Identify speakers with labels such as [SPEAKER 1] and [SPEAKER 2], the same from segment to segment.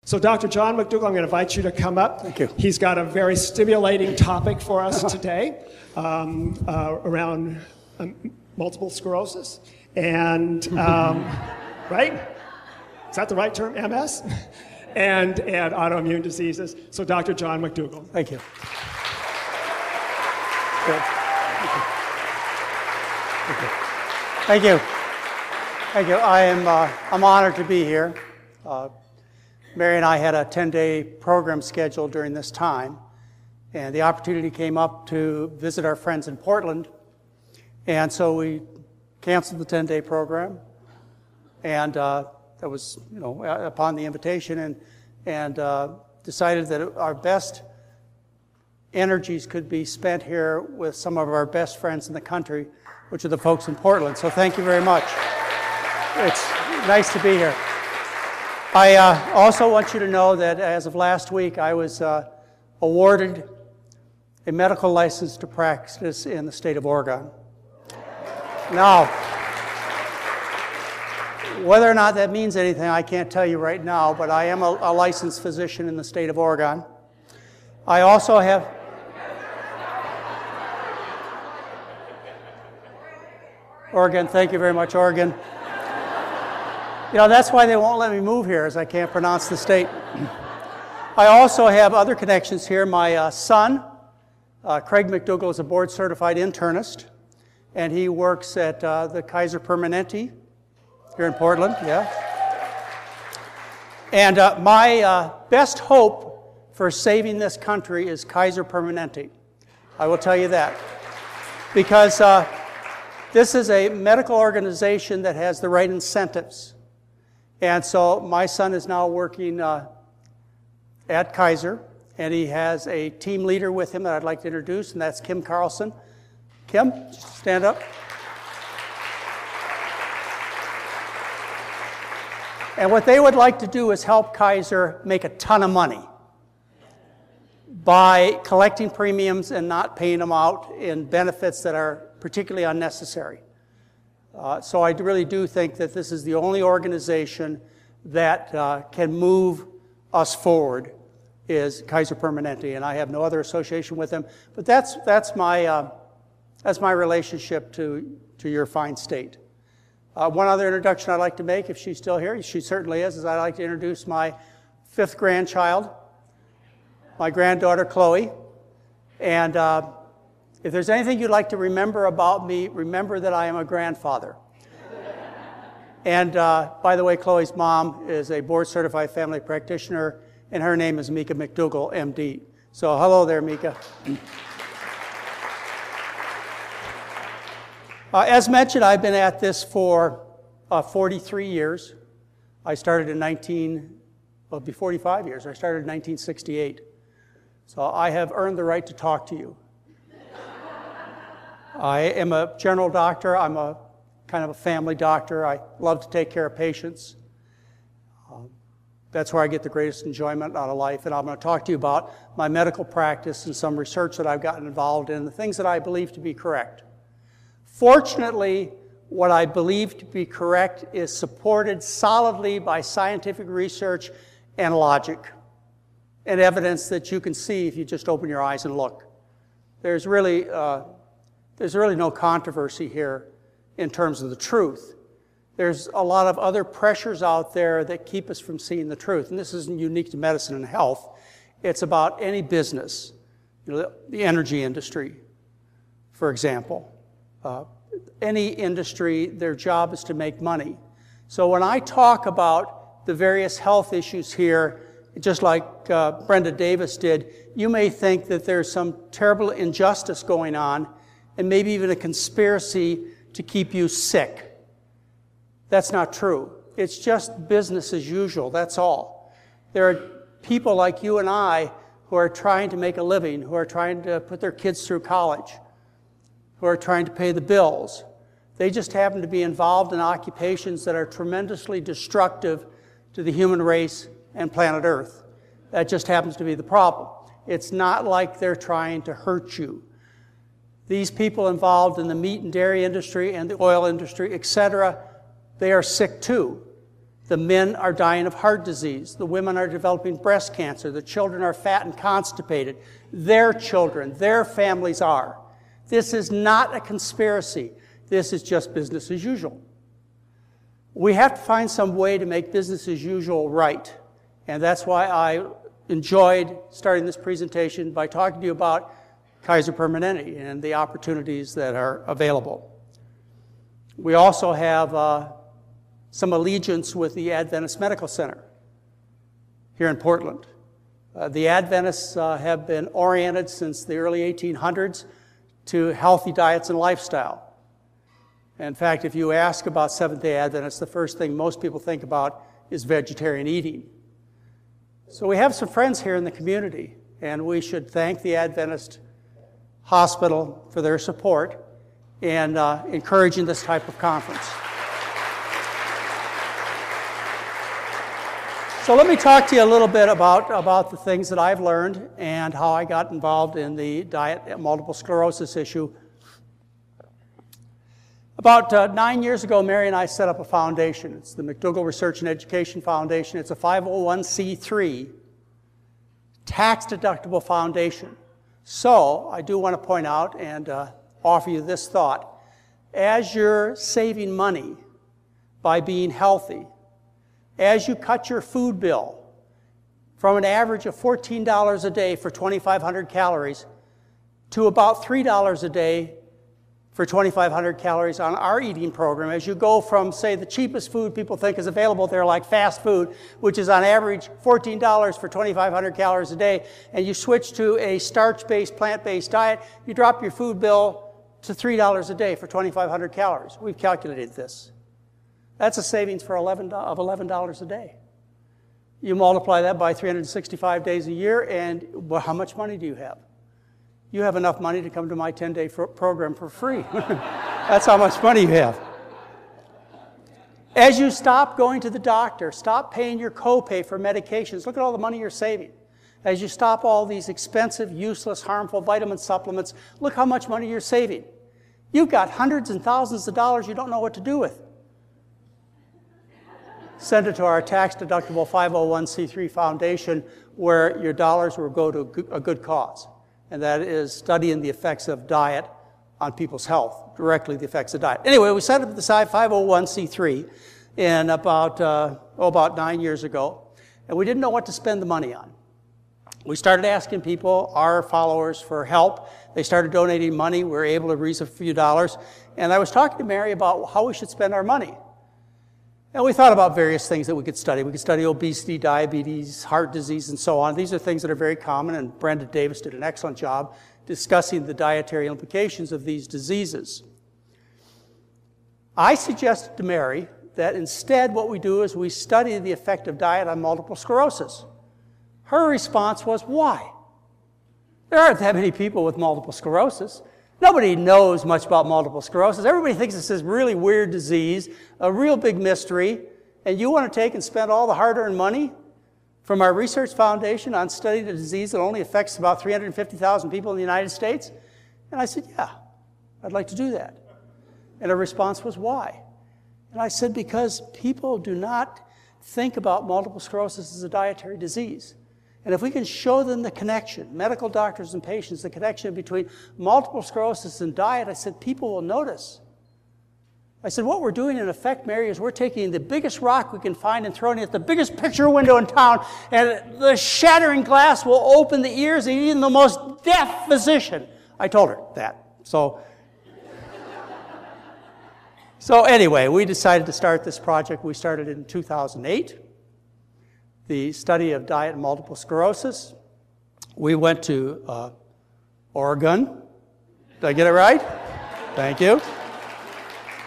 [SPEAKER 1] So Dr. John McDougall, I'm going to invite you to come up.
[SPEAKER 2] Thank you.
[SPEAKER 1] He's got a very stimulating topic for us today around multiple sclerosis. And, right? Is that the right term, MS? and autoimmune diseases. So Dr. John McDougall.
[SPEAKER 2] Thank you. Thank you. Thank you. I'm honored to be here. Mary and I had a 10-day program scheduled during this time, and the opportunity came up to visit our friends in Portland, and so we canceled the 10-day program, and that was, upon the invitation, and decided that our best energies could be spent here with some of our best friends in the country, which are the folks in Portland. So thank you very much. It's nice to be here. I also want you to know that as of last week, I was awarded a medical license to practice in the state of Oregon. Now, whether or not that means anything, I can't tell you right now, but I am a licensed physician in the state of Oregon. I also have... Oregon, thank you very much, Oregon. That's why they won't let me move here, as I can't pronounce the state. I also have other connections here. My son, Craig McDougall, is a board-certified internist, and he works at the Kaiser Permanente here in Portland, yeah. And my best hope for saving this country is Kaiser Permanente. I will tell you that. Because this is a medical organization that has the right incentives. And so my son is now working at Kaiser, and he has a team leader with him that I'd like to introduce, and that's Kim Carlson. Kim, stand up. And what they would like to do is help Kaiser make a ton of money by collecting premiums and not paying them out in benefits that are particularly unnecessary. So I really do think that this is the only organization that can move us forward is Kaiser Permanente, and I have no other association with them. But that's my relationship to your fine state. One other introduction I'd like to make, if she's still here, she certainly is I'd like to introduce my 5th grandchild, my granddaughter Chloe. And if there's anything you'd like to remember about me, remember that I am a grandfather. And by the way, Chloe's mom is a board-certified family practitioner, and her name is Mika McDougall, MD. So hello there, Mika. As mentioned, I've been at this for 43 years. I started in 45 years. I started in 1968. So I have earned the right to talk to you. I am a general doctor. I'm a kind of a family doctor. I love to take care of patients. That's where I get the greatest enjoyment out of life. And I'm going to talk to you about my medical practice and some research that I've gotten involved in, the things that I believe to be correct. Fortunately, what I believe to be correct is supported solidly by scientific research and logic and evidence that you can see if you just open your eyes and look. There's really no controversy here in terms of the truth. There's a lot of other pressures out there that keep us from seeing the truth. And this isn't unique to medicine and health. It's about any business, the energy industry, for example. Any industry, their job is to make money. So when I talk about the various health issues here, just like Brenda Davis did, you may think that there's some terrible injustice going on and maybe even a conspiracy to keep you sick. That's not true. It's just business as usual, that's all. There are people like you and I who are trying to make a living, who are trying to put their kids through college, who are trying to pay the bills. They just happen to be involved in occupations that are tremendously destructive to the human race and planet Earth. That just happens to be the problem. It's not like they're trying to hurt you. These people involved in the meat and dairy industry and the oil industry, etc., they are sick too. The men are dying of heart disease. The women are developing breast cancer. The children are fat and constipated. Their children, their families are. This is not a conspiracy. This is just business as usual. We have to find some way to make business as usual right. And that's why I enjoyed starting this presentation by talking to you about Kaiser Permanente and the opportunities that are available. We also have some allegiance with the Adventist Medical Center here in Portland. The Adventists have been oriented since the early 1800s to healthy diets and lifestyle. In fact, if you ask about Seventh-day Adventists, the first thing most people think about is vegetarian eating. So we have some friends here in the community, and we should thank the Adventist Hospital for their support in encouraging this type of conference. So let me talk to you a little bit about the things that I've learned and how I got involved in the diet and multiple sclerosis issue. About 9 years ago, Mary and I set up a foundation. It's the McDougall Research and Education Foundation. It's a 501c3 tax-deductible foundation. So I do want to point out and offer you this thought. As you're saving money by being healthy, as you cut your food bill from an average of $14 a day for 2,500 calories to about $3 a day for 2,500 calories on our eating program, as you go from, say, the cheapest food people think is available there, like fast food, which is on average $14 for 2,500 calories a day, and you switch to a starch-based, plant-based diet, you drop your food bill to $3 a day for 2,500 calories. We've calculated this. That's a savings of $11 a day. You multiply that by 365 days a year, and well, how much money do you have? You have enough money to come to my 10-day program for free. That's how much money you have. As you stop going to the doctor, stop paying your copay for medications, look at all the money you're saving. As you stop all these expensive, useless, harmful vitamin supplements, look how much money you're saving. You've got hundreds and thousands of dollars you don't know what to do with. Send it to our tax-deductible 501c3 foundation, where your dollars will go to a good cause. And that is studying the effects of diet on people's health, directly the effects of diet. Anyway, we set up the 501c3 in about 9 years ago, and we didn't know what to spend the money on. We started asking people, our followers, for help. They started donating money. We were able to raise a few dollars. And I was talking to Mary about how we should spend our money. And we thought about various things that we could study. We could study obesity, diabetes, heart disease, and so on. These are things that are very common, and Brenda Davis did an excellent job discussing the dietary implications of these diseases. I suggested to Mary that instead what we do is we study the effect of diet on multiple sclerosis. Her response was, why? There aren't that many people with multiple sclerosis. Nobody knows much about multiple sclerosis. Everybody thinks it's this really weird disease, a real big mystery, and you want to take and spend all the hard-earned money from our research foundation on studying a disease that only affects about 350,000 people in the United States? And I said, yeah, I'd like to do that. And her response was, why? And I said, because people do not think about multiple sclerosis as a dietary disease. And if we can show them the connection, medical doctors and patients, the connection between multiple sclerosis and diet, I said, people will notice. I said, what we're doing in effect, Mary, is we're taking the biggest rock we can find and throwing it at the biggest picture window in town, and the shattering glass will open the ears of even the most deaf physician. I told her that. So anyway, we decided to start this project. We started in 2008. The study of diet and multiple sclerosis. We went to Oregon. Did I get it right? Thank you.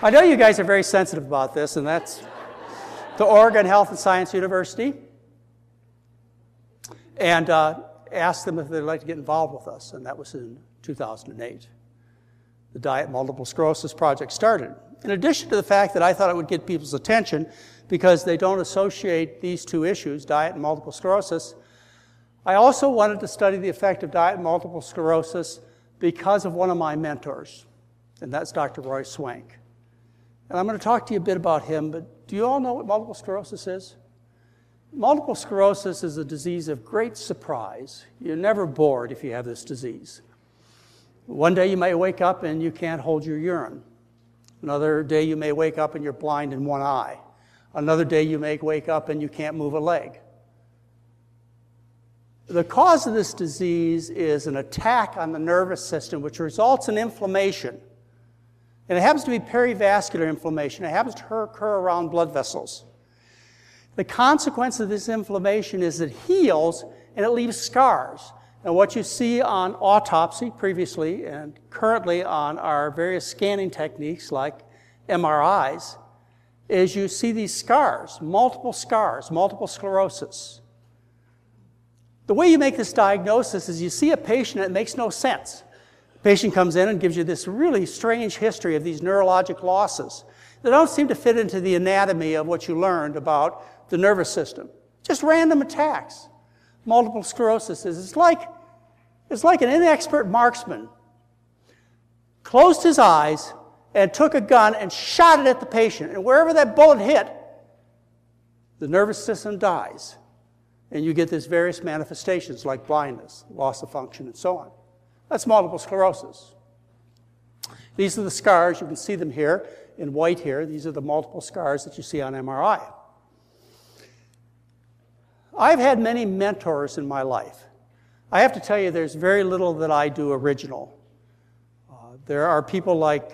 [SPEAKER 2] I know you guys are very sensitive about this, and that's the Oregon Health and Science University, and asked them if they'd like to get involved with us, and that was in 2008. The Diet and Multiple Sclerosis Project started. In addition to the fact that I thought it would get people's attention, because they don't associate these two issues, diet and multiple sclerosis, I also wanted to study the effect of diet and multiple sclerosis because of one of my mentors, and that's Dr. Roy Swank. And I'm going to talk to you a bit about him, but Do you all know what multiple sclerosis is? Multiple sclerosis is a disease of great surprise. You're never bored if you have this disease. One day you may wake up and you can't hold your urine. Another day you may wake up and you're blind in one eye. Another day you may wake up and you can't move a leg. The cause of this disease is an attack on the nervous system, which results in inflammation. And it happens to be perivascular inflammation. It happens to occur around blood vessels. The consequence of this inflammation is it heals and it leaves scars. And what you see on autopsy previously and currently on our various scanning techniques like MRIs is you see these scars, multiple sclerosis. The way you make this diagnosis is you see a patient and it makes no sense. The patient comes in and gives you this really strange history of these neurologic losses that don't seem to fit into the anatomy of what you learned about the nervous system. Just random attacks. Multiple sclerosis is it's like an inexpert marksman closed his eyes and took a gun and shot it at the patient. And wherever that bullet hit, the nervous system dies. And you get these various manifestations like blindness, loss of function, and so on. That's multiple sclerosis. These are the scars. You can see them here in white here. These are the multiple scars that you see on MRI. I've had many mentors in my life. I have to tell you, there's very little that I do original. There are people like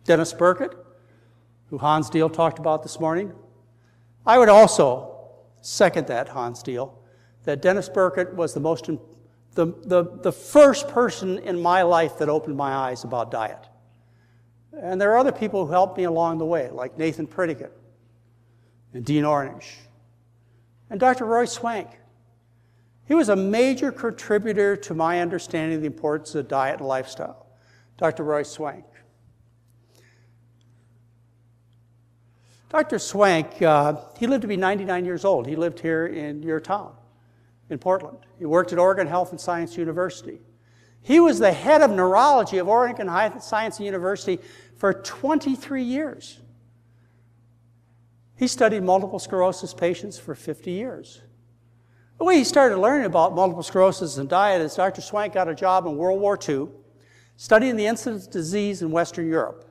[SPEAKER 2] Dennis Burkett, who Hans Diehl talked about this morning. I would also second that, Hans Diehl, that Dennis Burkett was the first person in my life that opened my eyes about diet. And there are other people who helped me along the way, like Nathan Pritikin and Dean Ornish and Dr. Roy Swank. He was a major contributor to my understanding of the importance of diet and lifestyle, Dr. Roy Swank. Dr. Swank, he lived to be 99 years old. He lived here in your town, in Portland. He worked at Oregon Health and Science University. He was the head of neurology of Oregon Health and Science University for 23 years. He studied multiple sclerosis patients for 50 years. The way he started learning about multiple sclerosis and diet is Dr. Swank got a job in World War II studying the incidence of disease in Western Europe.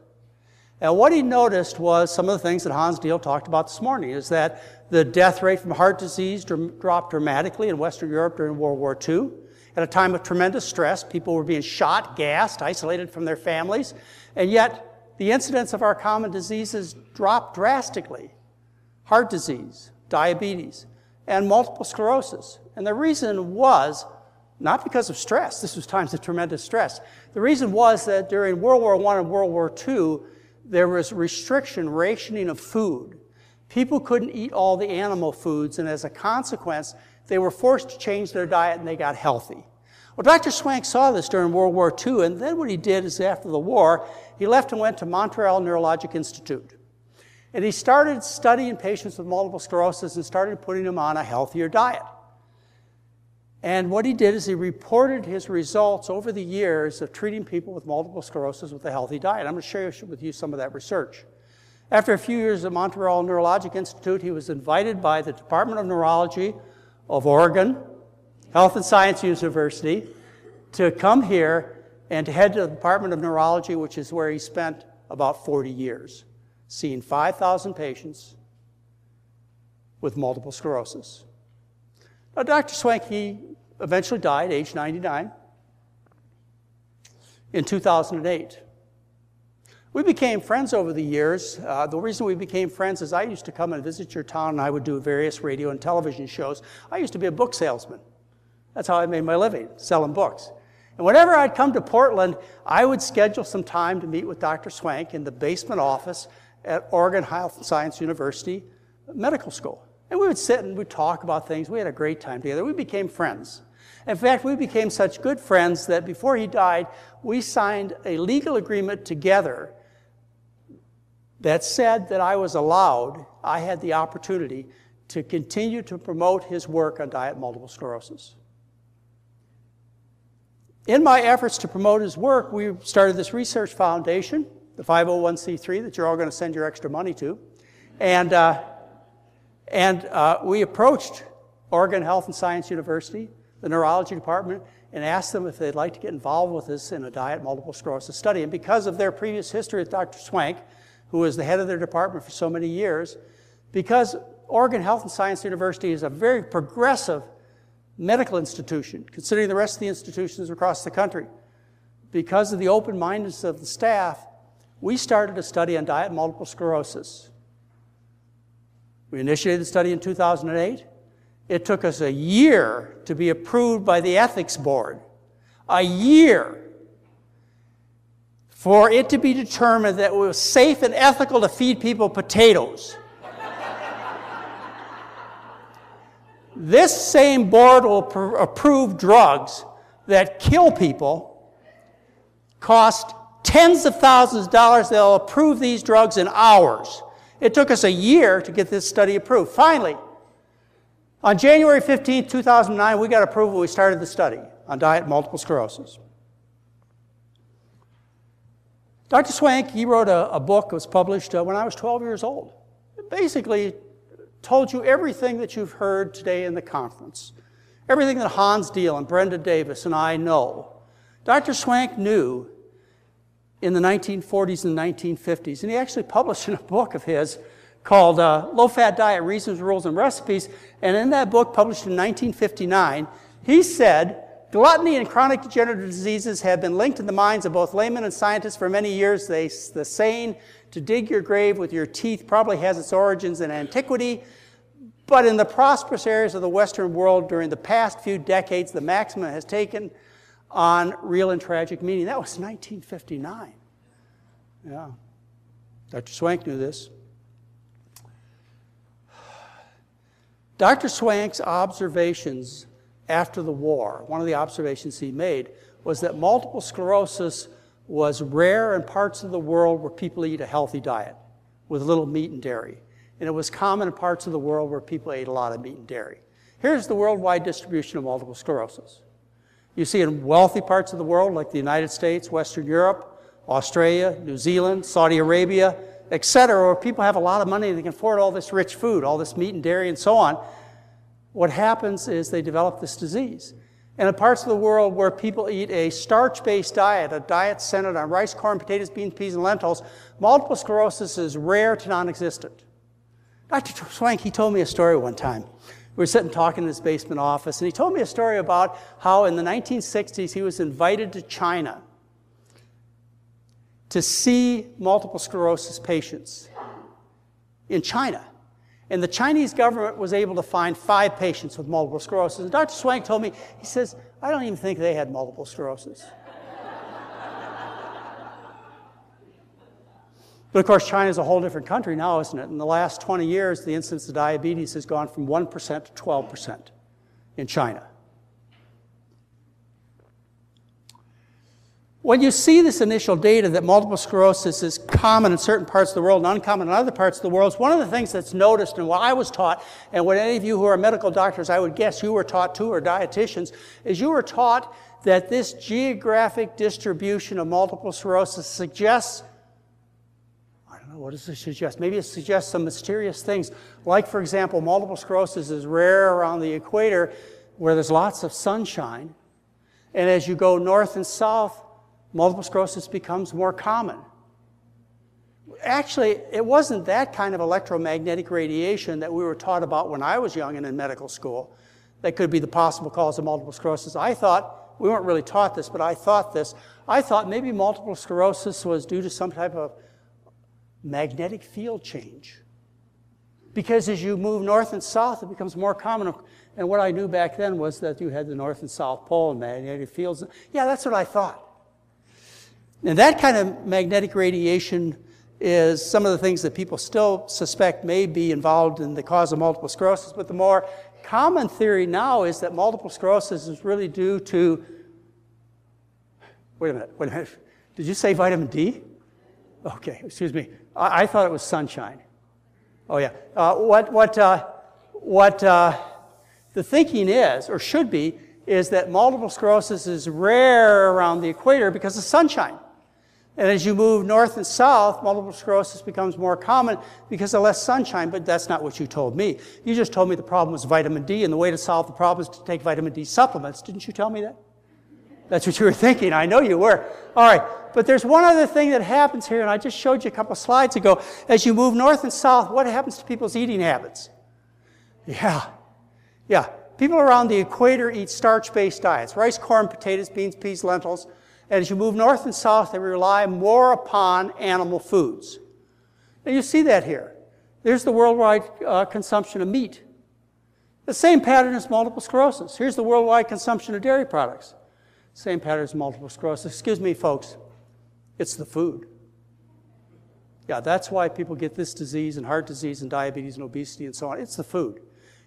[SPEAKER 2] And what he noticed was some of the things that Hans Diehl talked about this morning, is that the death rate from heart disease dropped dramatically in Western Europe during World War II. At a time of tremendous stress, people were being shot, gassed, isolated from their families, and yet the incidence of our common diseases dropped drastically. Heart disease, diabetes, and multiple sclerosis. And the reason was not because of stress. This was times of tremendous stress. The reason was that during World War I and World War II, there was rationing of food. People couldn't eat all the animal foods, and as a consequence, they were forced to change their diet and they got healthy. Well, Dr. Swank saw this during World War II, and then what he did is after the war, he left and went to Montreal Neurologic Institute. And he started studying patients with multiple sclerosis and started putting them on a healthier diet. And what he did is he reported his results over the years of treating people with multiple sclerosis with a healthy diet. I'm going to share with you some of that research. After a few years at Montreal Neurologic Institute, he was invited by the Department of Neurology of Oregon Health and Science University to come here and to head to the Department of Neurology, which is where he spent about 40 years, seeing 5,000 patients with multiple sclerosis. Now, Dr. Swank, he eventually died, age 99, in 2008. We became friends over the years. The reason we became friends is I used to come and visit your town, and I would do various radio and television shows. I used to be a book salesman. That's how I made my living, selling books. And whenever I'd come to Portland, I would schedule some time to meet with Dr. Swank in the basement office at Oregon Health and Science University Medical School. And we would sit and we'd talk about things. We had a great time together. We became friends. In fact, we became such good friends that before he died, we signed a legal agreement together that said that I had the opportunity to continue to promote his work on diet and multiple sclerosis. In my efforts to promote his work, we started this research foundation, the 501c3 that you're all going to send your extra money to. And we approached Oregon Health and Science University, the neurology department, and asked them if they'd like to get involved with us in a diet multiple sclerosis study. And because of their previous history with Dr. Swank, who was the head of their department for so many years, because Oregon Health and Science University is a very progressive medical institution, considering the rest of the institutions across the country, because of the open-mindedness of the staff, we started a study on diet multiple sclerosis. We initiated the study in 2008. It took us a year to be approved by the ethics board. A year for it to be determined that it was safe and ethical to feed people potatoes. This same board will approve drugs that kill people, cost tens of thousands of dollars. They'll approve these drugs in hours. It took us a year to get this study approved. Finally, on January 15, 2009, we got approval. We started the study on diet multiple sclerosis. Dr. Swank, he wrote a book that was published when I was 12 years old. It basically told you everything that you've heard today in the conference, everything that Hans Diehl and Brenda Davis and I know. Dr. Swank knew in the 1940s and 1950s, and he actually published in a book of his called Low-Fat Diet, Reasons, Rules, and Recipes, and in that book, published in 1959, he said, gluttony and chronic degenerative diseases have been linked in the minds of both laymen and scientists for many years. The saying, to dig your grave with your teeth, probably has its origins in antiquity, but in the prosperous areas of the Western world during the past few decades, the maximum has taken on real and tragic meaning. That was 1959. Yeah. Dr. Swank knew this. Dr. Swank's observations after the war, one of the observations he made was that multiple sclerosis was rare in parts of the world where people eat a healthy diet with little meat and dairy. And it was common in parts of the world where people ate a lot of meat and dairy. Here's the worldwide distribution of multiple sclerosis. You see in wealthy parts of the world like the United States, Western Europe, Australia, New Zealand, Saudi Arabia, etc., where people have a lot of money and they can afford all this rich food, all this meat and dairy and so on. What happens is they develop this disease. And in parts of the world where people eat a starch-based diet, a diet centered on rice, corn, potatoes, beans, peas, and lentils, multiple sclerosis is rare to non-existent. Dr. Swank, he told me a story one time. We were sitting talking in his basement office, and he told me a story about how in the 1960s he was invited to China to see multiple sclerosis patients in China. And the Chinese government was able to find 5 patients with multiple sclerosis. And Dr. Swank told me, he says, I don't even think they had multiple sclerosis. But of course, China's a whole different country now, isn't it? In the last 20 years, the incidence of diabetes has gone from 1% to 12% in China. When you see this initial data that multiple sclerosis is common in certain parts of the world and uncommon in other parts of the world, it's one of the things that's noticed and what I was taught, and what any of you who are medical doctors, I would guess you were taught too, or dietitians, is you were taught that this geographic distribution of multiple sclerosis suggests, I don't know, what does it suggest? Maybe it suggests some mysterious things. Like, for example, multiple sclerosis is rare around the equator where there's lots of sunshine, and as you go north and south, multiple sclerosis becomes more common. Actually, it wasn't that kind of electromagnetic radiation that we were taught about when I was young and in medical school that could be the possible cause of multiple sclerosis. I thought, we weren't really taught this, but I thought this. I thought maybe multiple sclerosis was due to some type of magnetic field change. Because as you move north and south, it becomes more common. And what I knew back then was that you had the North and South Pole and magnetic fields. Yeah, that's what I thought. And that kind of magnetic radiation is some of the things that people still suspect may be involved in the cause of multiple sclerosis. But the more common theory now is that multiple sclerosis is really due to, wait a minute. Did you say vitamin D? Okay, excuse me. I thought it was sunshine. Oh yeah. The thinking is, or should be, is that multiple sclerosis is rare around the equator because of sunshine. And as you move north and south, multiple sclerosis becomes more common because of less sunshine, but that's not what you told me. You just told me the problem was vitamin D, and the way to solve the problem is to take vitamin D supplements. Didn't you tell me that? That's what you were thinking. I know you were. All right. But there's one other thing that happens here, and I just showed you a couple slides ago. As you move north and south, what happens to people's eating habits? Yeah. People around the equator eat starch-based diets. Rice, corn, potatoes, beans, peas, lentils. And as you move north and south, they rely more upon animal foods. And you see that here. There's the worldwide consumption of meat. The same pattern as multiple sclerosis. Here's the worldwide consumption of dairy products. Same pattern as multiple sclerosis. Excuse me, folks. It's the food. Yeah, that's why people get this disease and heart disease and diabetes and obesity and so on. It's the food.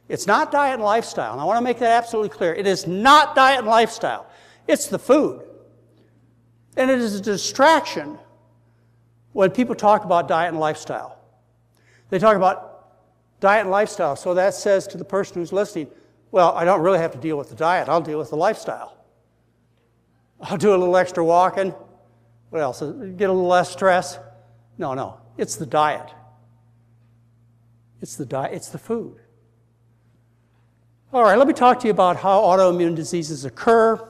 [SPEAKER 2] It's not diet and lifestyle. And I want to make that absolutely clear. It is not diet and lifestyle. It's the food. And it is a distraction when people talk about diet and lifestyle. They talk about diet and lifestyle. So that says to the person who's listening, well, I don't really have to deal with the diet. I'll deal with the lifestyle. I'll do a little extra walking. What else? Get a little less stress. No. It's the diet. It's the diet. It's the food. All right, let me talk to you about how autoimmune diseases occur.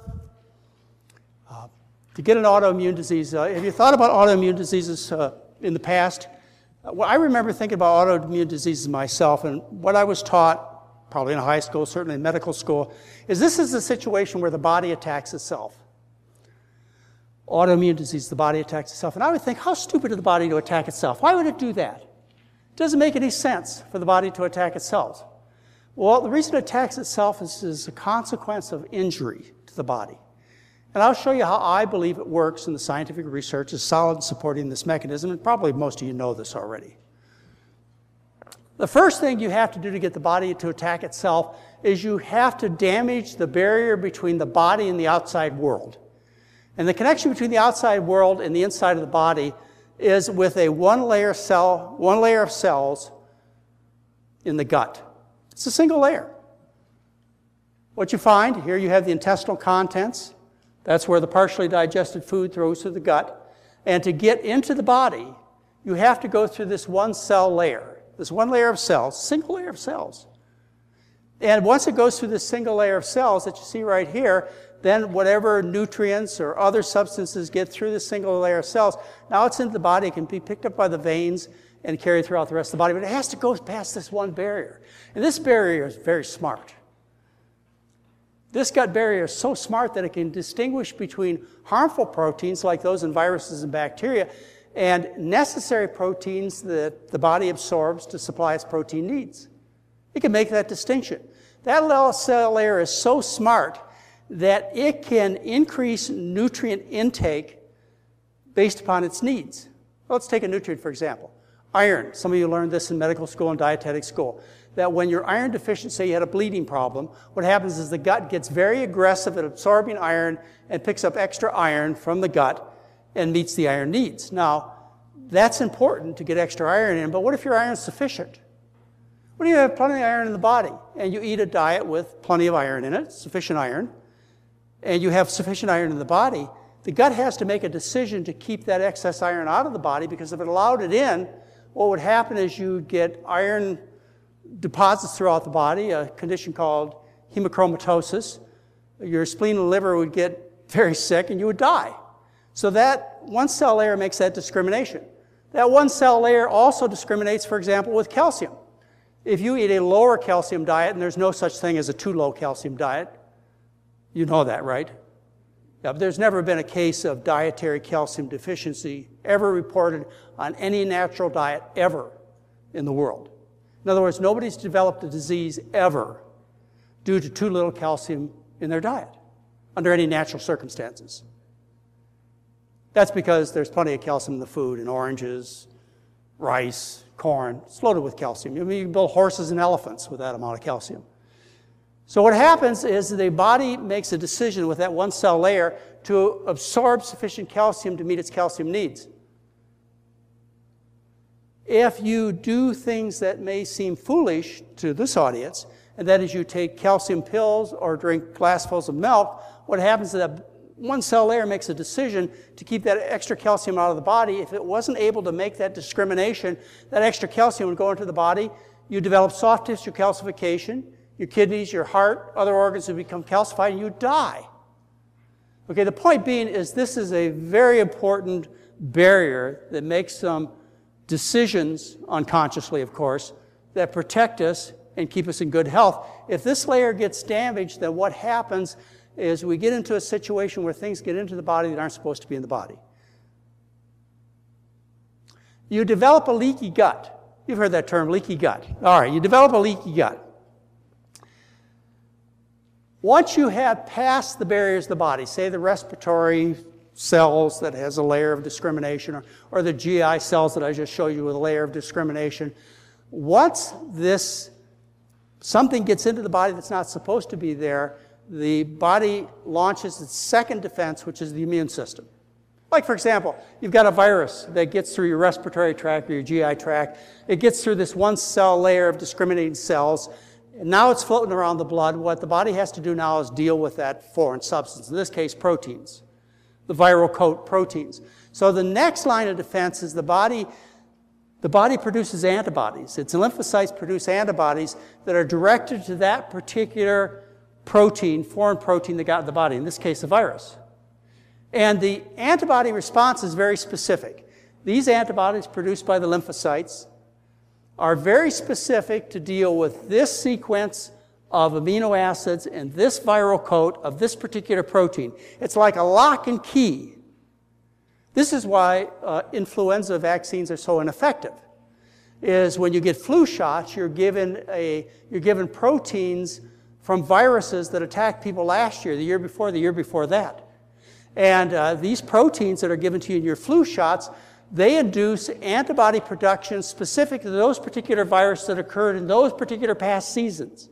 [SPEAKER 2] To get an autoimmune disease, have you thought about autoimmune diseases in the past? Well, I remember thinking about autoimmune diseases myself, and what I was taught, probably in high school, certainly in medical school, is this is a situation where the body attacks itself. Autoimmune disease, the body attacks itself. And I would think, how stupid of the body to attack itself? Why would it do that? It doesn't make any sense for the body to attack itself. Well, the reason it attacks itself is a consequence of injury to the body. And I'll show you how I believe it works, and the scientific research is solid in supporting this mechanism, and probably most of you know this already. The first thing you have to do to get the body to attack itself is you have to damage the barrier between the body and the outside world. And the connection between the outside world and the inside of the body is with a one layer of cells in the gut. It's a single layer. What you find, here you have the intestinal contents. That's where the partially digested food goes through the gut. And to get into the body, you have to go through this one cell layer. This one layer of cells, single layer of cells. And once it goes through this single layer of cells that you see right here, then whatever nutrients or other substances get through this single layer of cells, now it's into the body. It can be picked up by the veins and carried throughout the rest of the body. But it has to go past this one barrier. And this barrier is very smart. This gut barrier is so smart that it can distinguish between harmful proteins like those in viruses and bacteria and necessary proteins that the body absorbs to supply its protein needs. It can make that distinction. That little cell layer is so smart that it can increase nutrient intake based upon its needs. Well, let's take a nutrient, for example. Iron. Some of you learned this in medical school and dietetic school. That when you're iron deficient, say you had a bleeding problem, what happens is the gut gets very aggressive at absorbing iron and picks up extra iron from the gut and meets the iron needs. Now, that's important to get extra iron in, but what if your iron is sufficient? What if you have plenty of iron in the body and you eat a diet with plenty of iron in it, sufficient iron, and you have sufficient iron in the body? The gut has to make a decision to keep that excess iron out of the body, because if it allowed it in, what would happen is you'd get iron deposits throughout the body, a condition called hemochromatosis. Your spleen and liver would get very sick and you would die. So that one cell layer makes that discrimination. That one cell layer also discriminates, for example, with calcium. If you eat a lower calcium diet, and there's no such thing as a too low calcium diet, you know that, right? Yeah, but there's never been a case of dietary calcium deficiency ever reported on any natural diet ever in the world. In other words, nobody's developed a disease ever due to too little calcium in their diet under any natural circumstances. That's because there's plenty of calcium in the food, in oranges, rice, corn. It's loaded with calcium. I mean, you can build horses and elephants with that amount of calcium. So what happens is the body makes a decision with that one cell layer to absorb sufficient calcium to meet its calcium needs. If you do things that may seem foolish to this audience, and that is you take calcium pills or drink glassfuls of milk, what happens is that one cell layer makes a decision to keep that extra calcium out of the body. If it wasn't able to make that discrimination, that extra calcium would go into the body. You develop soft tissue calcification. Your kidneys, your heart, other organs would become calcified, and you die. Okay, the point being is this is a very important barrier that makes some decisions, unconsciously of course, that protect us and keep us in good health. If this layer gets damaged, then what happens is we get into a situation where things get into the body that aren't supposed to be in the body. You develop a leaky gut. You've heard that term, leaky gut. All right, you develop a leaky gut. Once you have passed the barriers of the body, say the respiratory cells that has a layer of discrimination, or the GI cells that I just showed you with a layer of discrimination, once something gets into the body that's not supposed to be there, the body launches its second defense, which is the immune system. Like, for example, you've got a virus that gets through your respiratory tract or your GI tract. It gets through this one cell layer of discriminating cells, and now it's floating around the blood. What the body has to do now is deal with that foreign substance, in this case, proteins, the viral coat proteins. So the next line of defense is the body produces antibodies. Its lymphocytes produce antibodies that are directed to that particular protein, foreign protein that got in the body, in this case, a virus. And the antibody response is very specific. These antibodies produced by the lymphocytes are very specific to deal with this sequence of amino acids and this viral coat of this particular protein. It's like a lock and key. This is why influenza vaccines are so ineffective. Is when you get flu shots, you're given proteins from viruses that attacked people last year, the year before that. And these proteins that are given to you in your flu shots, they induce antibody production specific to those particular viruses that occurred in those particular past seasons.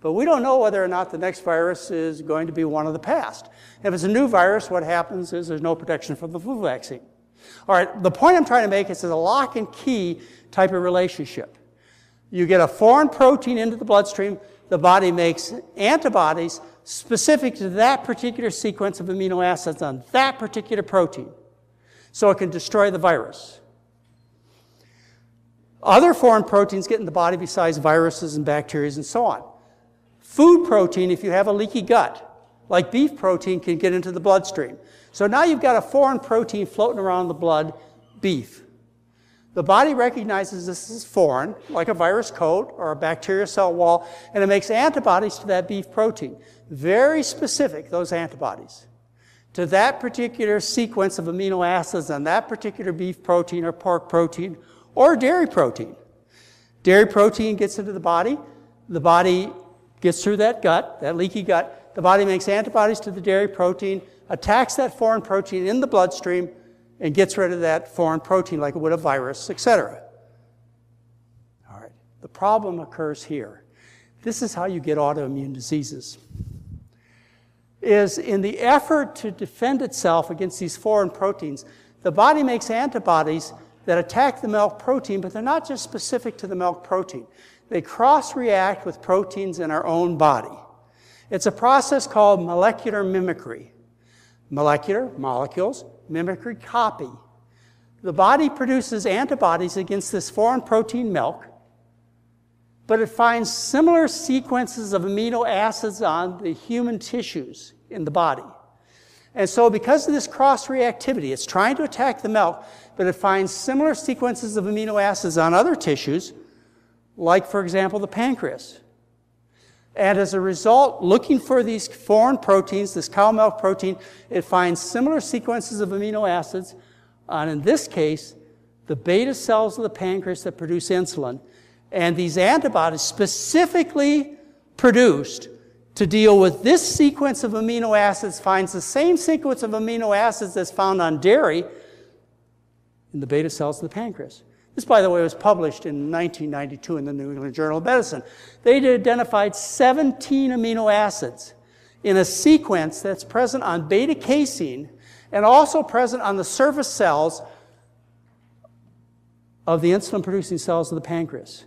[SPEAKER 2] But we don't know whether or not the next virus is going to be one of the past. If it's a new virus, what happens is there's no protection from the flu vaccine. All right, the point I'm trying to make is it's a lock and key type of relationship. You get a foreign protein into the bloodstream, the body makes antibodies specific to that particular sequence of amino acids on that particular protein, so it can destroy the virus. Other foreign proteins get in the body besides viruses and bacteria and so on. Food protein, if you have a leaky gut, like beef protein, can get into the bloodstream. So now you've got a foreign protein floating around the blood, beef. The body recognizes this as foreign, like a virus coat or a bacterial cell wall, and it makes antibodies to that beef protein. Very specific, those antibodies, to that particular sequence of amino acids on that particular beef protein or pork protein or dairy protein. Dairy protein gets into the body gets through that gut, that leaky gut. The body makes antibodies to the dairy protein, attacks that foreign protein in the bloodstream, and gets rid of that foreign protein like it would a virus, etc. All right. The problem occurs here. This is how you get autoimmune diseases. Is in the effort to defend itself against these foreign proteins, the body makes antibodies that attack the milk protein, but they're not just specific to the milk protein. They cross-react with proteins in our own body. It's a process called molecular mimicry. Molecular, molecules, mimicry, copy. The body produces antibodies against this foreign protein milk, but it finds similar sequences of amino acids on the human tissues in the body. And so because of this cross-reactivity, it's trying to attack the milk, but it finds similar sequences of amino acids on other tissues, like, for example, the pancreas. And as a result, looking for these foreign proteins, this cow milk protein, it finds similar sequences of amino acids on, in this case, the beta cells of the pancreas that produce insulin. And these antibodies specifically produced to deal with this sequence of amino acids finds the same sequence of amino acids that's found on dairy in the beta cells of the pancreas. This, by the way, was published in 1992 in the New England Journal of Medicine. They identified 17 amino acids in a sequence that's present on beta-casein and also present on the surface cells of the insulin-producing cells of the pancreas.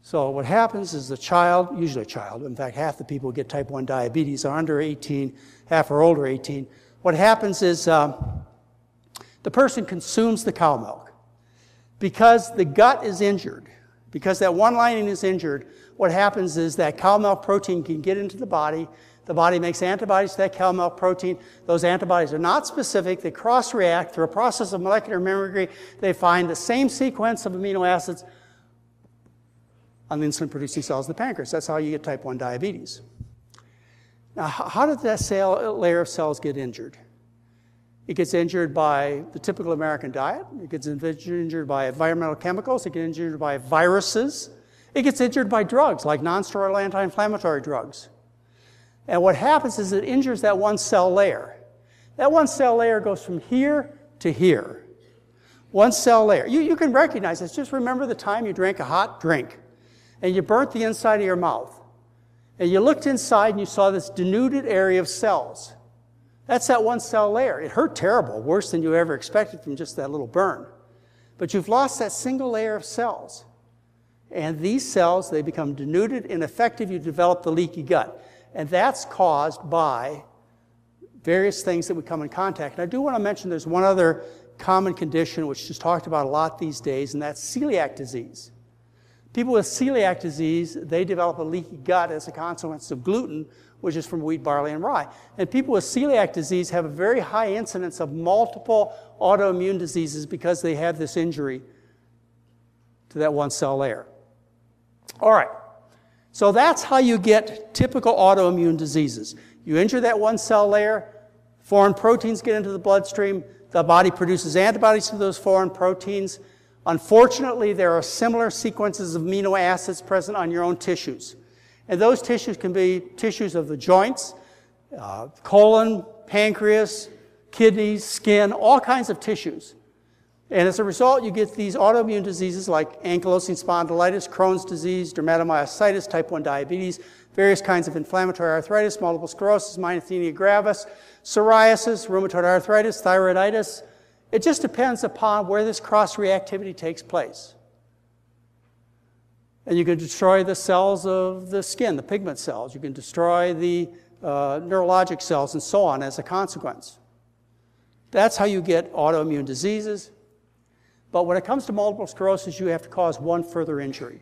[SPEAKER 2] So what happens is the child, usually a child, in fact half the people who get type 1 diabetes are under 18, half are older 18. what happens is the person consumes the cow milk. Because the gut is injured, because that one lining is injured, what happens is that cow milk protein can get into the body. The body makes antibodies to that cow milk protein. Those antibodies are not specific. They cross-react through a process of molecular mimicry. They find the same sequence of amino acids on the insulin-producing cells of the pancreas. That's how you get type 1 diabetes. Now, how did that layer of cells get injured? It gets injured by the typical American diet. It gets injured by environmental chemicals. It gets injured by viruses. It gets injured by drugs, like non-steroidal anti-inflammatory drugs. And what happens is it injures that one cell layer. That one cell layer goes from here to here. One cell layer. You can recognize this. Just remember the time you drank a hot drink and you burnt the inside of your mouth. And you looked inside and you saw this denuded area of cells. That's that one cell layer. It hurt terrible, worse than you ever expected from just that little burn. But you've lost that single layer of cells. And these cells, they become denuded, ineffective. You develop the leaky gut. And that's caused by various things that we come in contact. And I do want to mention there's one other common condition which is talked about a lot these days, and that's celiac disease. People with celiac disease, they develop a leaky gut as a consequence of gluten, which is from wheat, barley, and rye. And people with celiac disease have a very high incidence of multiple autoimmune diseases because they have this injury to that one cell layer. All right. So that's how you get typical autoimmune diseases. You injure that one cell layer, foreign proteins get into the bloodstream, the body produces antibodies to those foreign proteins. Unfortunately, there are similar sequences of amino acids present on your own tissues. And those tissues can be tissues of the joints, colon, pancreas, kidneys, skin, all kinds of tissues. And as a result, you get these autoimmune diseases like ankylosing spondylitis, Crohn's disease, dermatomyositis, type 1 diabetes, various kinds of inflammatory arthritis, multiple sclerosis, myasthenia gravis, psoriasis, rheumatoid arthritis, thyroiditis. It just depends upon where this cross-reactivity takes place. And you can destroy the cells of the skin, the pigment cells. You can destroy the neurologic cells and so on as a consequence. That's how you get autoimmune diseases. But when it comes to multiple sclerosis, you have to cause one further injury.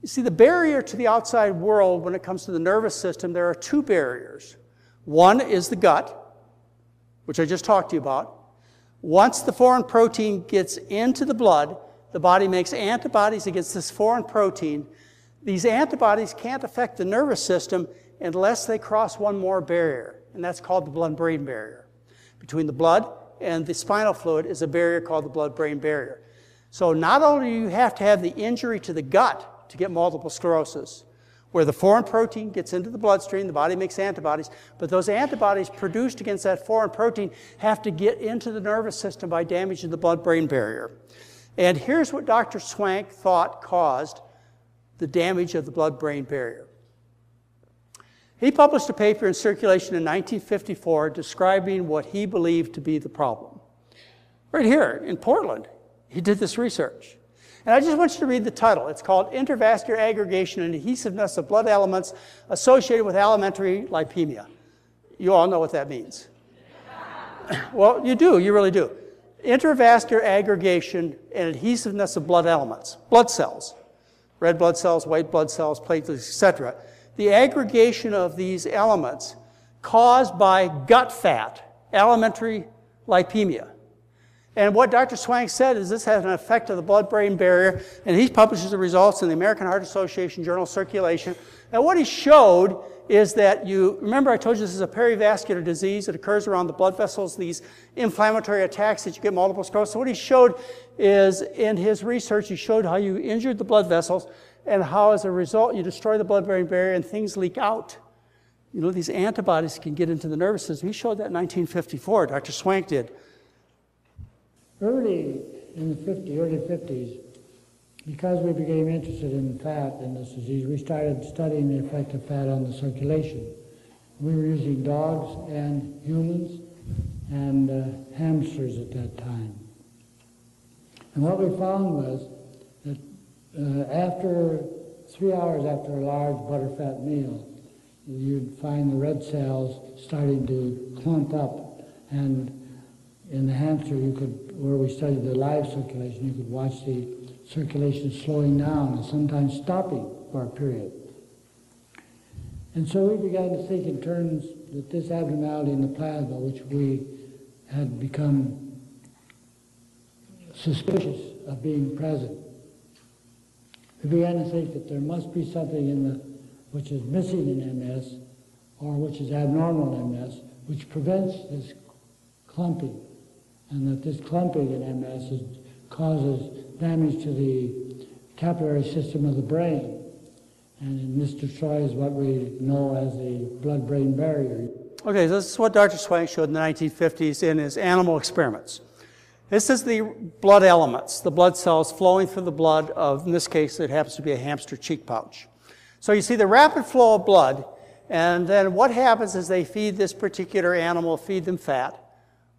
[SPEAKER 2] You see, the barrier to the outside world when it comes to the nervous system, there are two barriers. One is the gut, which I just talked to you about. Once the foreign protein gets into the blood, the body makes antibodies against this foreign protein. These antibodies can't affect the nervous system unless they cross one more barrier, and that's called the blood-brain barrier. Between the blood and the spinal fluid is a barrier called the blood-brain barrier. So not only do you have to have the injury to the gut to get multiple sclerosis, where the foreign protein gets into the bloodstream, the body makes antibodies, but those antibodies produced against that foreign protein have to get into the nervous system by damaging the blood-brain barrier. And here's what Dr. Swank thought caused the damage of the blood-brain barrier. He published a paper in Circulation in 1954 describing what he believed to be the problem. Right here in Portland, he did this research. And I just want you to read the title. It's called Intravascular Aggregation and Adhesiveness of Blood Elements Associated with Alimentary Lipemia. You all know what that means. Well, you do, you really do. Intravascular aggregation and adhesiveness of blood elements, blood cells, red blood cells, white blood cells, platelets, etc. The aggregation of these elements caused by gut fat, alimentary lipemia. And what Dr. Swank said is this has an effect of the blood-brain barrier, and he publishes the results in the American Heart Association Journal Circulation. And what he showed is that remember I told you this is a perivascular disease that occurs around the blood vessels, these inflammatory attacks that you get multiple sclerosis. So what he showed is, in his research, he showed how you injured the blood vessels and how, as a result, you destroy the blood-brain barrier and things leak out. You know, these antibodies can get into the nervous system. He showed that in 1954, Dr. Swank did.
[SPEAKER 3] Early in the early 50s, because we became interested in fat in this disease, we started studying the effect of fat on the circulation. We were using dogs and humans and hamsters at that time. And what we found was that after 3 hours after a large butterfat meal, you'd find the red cells starting to clump up And in the hamster, where we studied the live circulation, you could watch the circulation slowing down and sometimes stopping for a period. And so we began to think in terms that this abnormality in the plasma, which we had become suspicious of being present, we began to think that there must be something which is missing in MS, or which is abnormal in MS, which prevents this clumping, and that this clumping in MS causes damage to the capillary system of the brain, and this destroys what we know as the blood-brain barrier.
[SPEAKER 2] Okay, so this is what Dr. Swank showed in the 1950s in his animal experiments. This is the blood elements, the blood cells flowing through the blood of, in this case, it happens to be a hamster cheek pouch. So you see the rapid flow of blood, and then what happens is they feed this particular animal, feed them fat.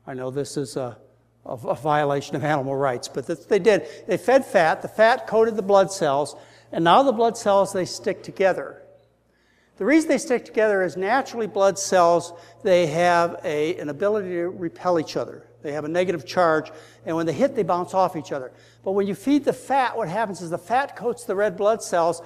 [SPEAKER 2] I know this is a violation of animal rights, but they did. They fed fat, the fat coated the blood cells, and now the blood cells, they stick together. The reason they stick together is naturally blood cells, they have an ability to repel each other. They have a negative charge, and when they hit, they bounce off each other. But when you feed the fat, what happens is the fat coats the red blood cells,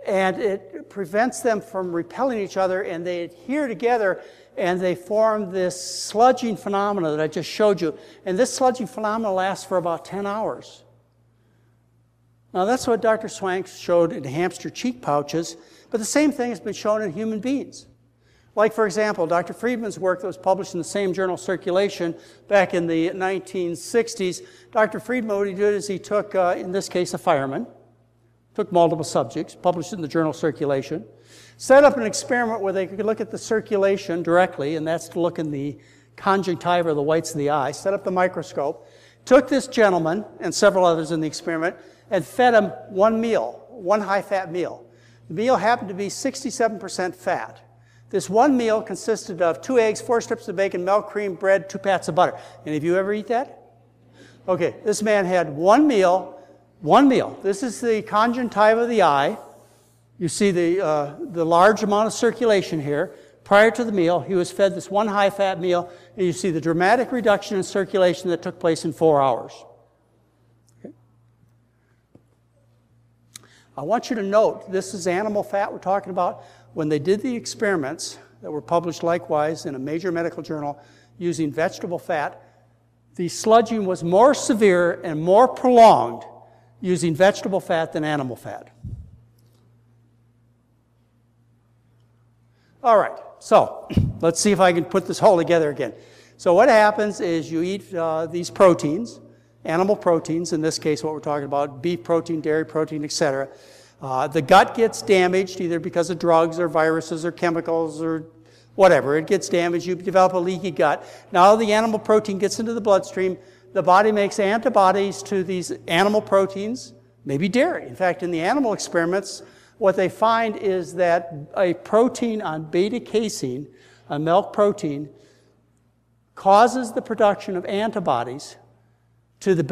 [SPEAKER 2] and it prevents them from repelling each other, and they adhere together, and they form this sludging phenomena that I just showed you. And this sludging phenomena lasts for about 10 hours. Now, that's what Dr. Swank showed in hamster cheek pouches, but the same thing has been shown in human beings. Like, for example, Dr. Friedman's work that was published in the same journal, Circulation, back in the 1960s. Dr. Friedman, what he did is he took, in this case, a fireman, took multiple subjects, published it in the journal Circulation, set up an experiment where they could look at the circulation directly, and that's to look in the conjunctiva, or the whites of the eye, set up the microscope, took this gentleman and several others in the experiment, and fed him one meal, one high-fat meal. The meal happened to be 67% fat. This one meal consisted of 2 eggs, 4 strips of bacon, milk, cream, bread, 2 pats of butter. Any of you ever eat that? Okay, this man had one meal. This is the conjunctiva of the eye. You see the large amount of circulation here. Prior to the meal, he was fed this one high-fat meal, and you see the dramatic reduction in circulation that took place in 4 hours. Okay. I want you to note, this is animal fat we're talking about. When they did the experiments that were published likewise in a major medical journal using vegetable fat, the sludging was more severe and more prolonged using vegetable fat than animal fat. All right, so let's see if I can put this whole together again. So what happens is you eat these proteins, animal proteins, in this case what we're talking about, beef protein, dairy protein, etc. The gut gets damaged either because of drugs or viruses or chemicals or whatever. It gets damaged. You develop a leaky gut. Now the animal protein gets into the bloodstream. The body makes antibodies to these animal proteins, maybe dairy. In fact, in the animal experiments, what they find is that a protein on beta casein, a milk protein, causes the production of antibodies to the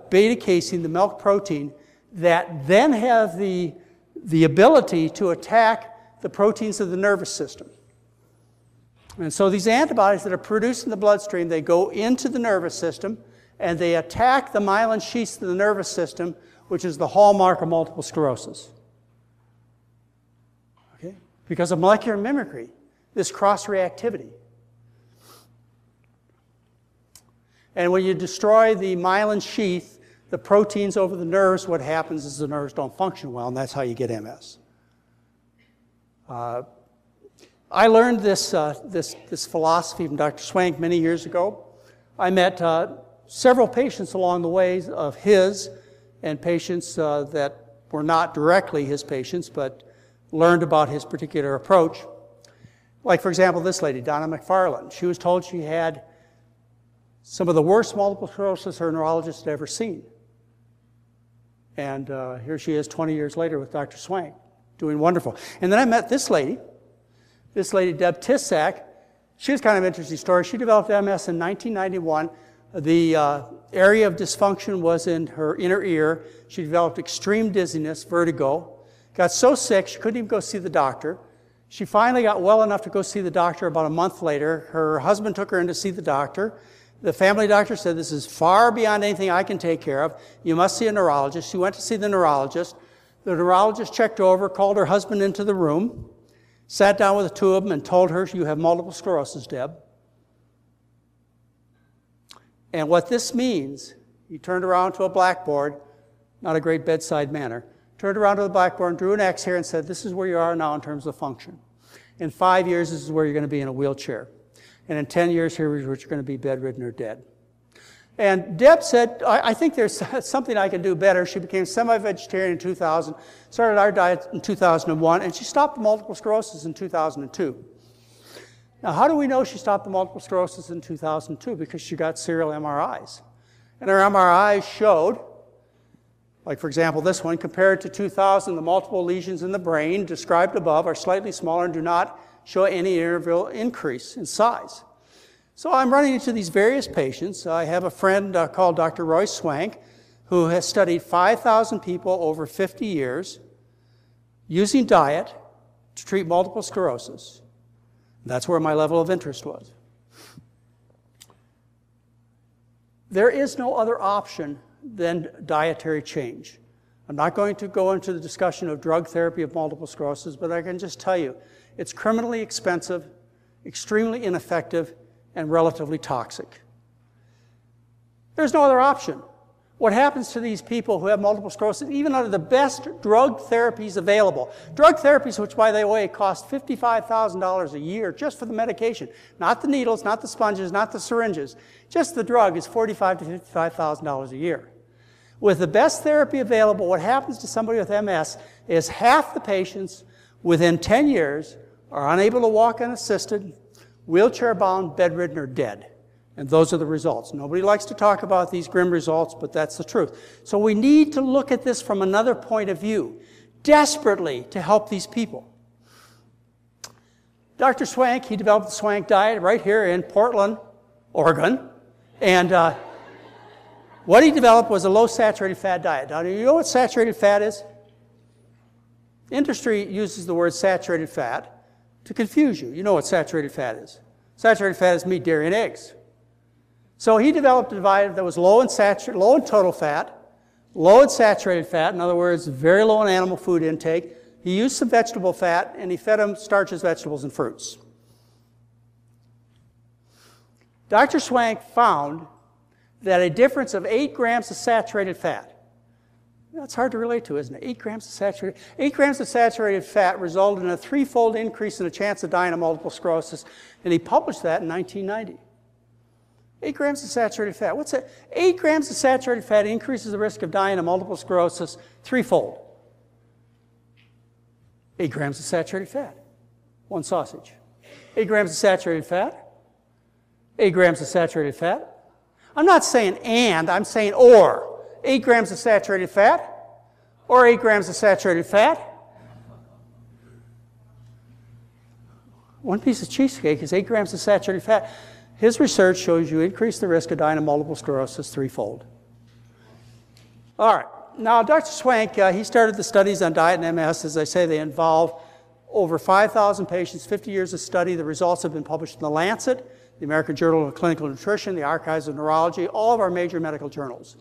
[SPEAKER 2] beta casein, the milk protein, that then have the ability to attack the proteins of the nervous system. And so these antibodies that are produced in the bloodstream, they go into the nervous system, and they attack the myelin sheaths of the nervous system, which is the hallmark of multiple sclerosis. Okay? Because of molecular mimicry, this cross-reactivity. And when you destroy the myelin sheath, the proteins over the nerves, what happens is the nerves don't function well, and that's how you get MS. I learned this philosophy from Dr. Swank many years ago. I met several patients along the way of his and patients that were not directly his patients, but learned about his particular approach. Like, for example, this lady, Donna McFarland. She was told she had some of the worst multiple sclerosis her neurologist had ever seen. And here she is 20 years later with Dr. Swank, doing wonderful. And then I met this lady, Deb Tissack. She was kind of an interesting story. She developed MS in 1991. The area of dysfunction was in her inner ear. She developed extreme dizziness, vertigo, got so sick she couldn't even go see the doctor. She finally got well enough to go see the doctor about a month later. Her husband took her in to see the doctor. The family doctor said, this is far beyond anything I can take care of. You must see a neurologist. She went to see the neurologist. The neurologist checked over, called her husband into the room, sat down with the two of them and told her, you have multiple sclerosis, Deb. And what this means, he turned around to a blackboard, not a great bedside manner, turned around to the blackboard and drew an X here and said, this is where you are now in terms of function. In 5 years, this is where you're going to be in a wheelchair. And in 10 years, here is where you're going to be bedridden or dead. And Deb said, I think there's something I can do better. She became semi-vegetarian in 2000, started our diet in 2001, and she stopped the multiple sclerosis in 2002. Now, how do we know she stopped the multiple sclerosis in 2002? Because she got serial MRIs. And her MRIs showed, like for example this one, compared to 2000, the multiple lesions in the brain described above are slightly smaller and do not show any interval increase in size. So I'm running into these various patients. I have a friend called Dr. Roy Swank, who has studied 5,000 people over 50 years using diet to treat multiple sclerosis. That's where my level of interest was. There is no other option than dietary change. I'm not going to go into the discussion of drug therapy of multiple sclerosis, but I can just tell you, it's criminally expensive, extremely ineffective, and relatively toxic. There's no other option. What happens to these people who have multiple sclerosis, even under the best drug therapies available, drug therapies which, by the way, cost $55,000 a year just for the medication, not the needles, not the sponges, not the syringes, just the drug is $45,000 to $55,000 a year. With the best therapy available, what happens to somebody with MS is half the patients within 10 years are unable to walk unassisted, wheelchair-bound, bedridden, or dead. And those are the results. Nobody likes to talk about these grim results, but that's the truth. So we need to look at this from another point of view, desperately to help these people. Dr. Swank, he developed the Swank diet right here in Portland, Oregon. And what he developed was a low saturated fat diet. Now, do you know what saturated fat is? Industry uses the word saturated fat to confuse you. You know what saturated fat is. Saturated fat is meat, dairy, and eggs. So he developed a diet that was low in total fat, low in saturated fat, in other words, very low in animal food intake. He used some vegetable fat, and he fed them starches, vegetables, and fruits. Dr. Swank found that a difference of 8 grams of saturated fat, that's hard to relate to, isn't it? 8 grams of saturated fat resulted in a 3-fold increase in the chance of dying of multiple sclerosis, and he published that in 1990. 8 grams of saturated fat. What's that? 8 grams of saturated fat increases the risk of dying of multiple sclerosis 3-fold. 8 grams of saturated fat. 1 sausage. 8 grams of saturated fat. 8 grams of saturated fat. I'm not saying and, I'm saying or. 8 grams of saturated fat or 8 grams of saturated fat. 1 piece of cheesecake is 8 grams of saturated fat. His research shows you increase the risk of dying of multiple sclerosis 3-fold. All right. Now, Dr. Swank, he started the studies on diet and MS. As I say, they involve over 5,000 patients, 50 years of study. The results have been published in The Lancet, the American Journal of Clinical Nutrition, the Archives of Neurology, all of our major medical journals.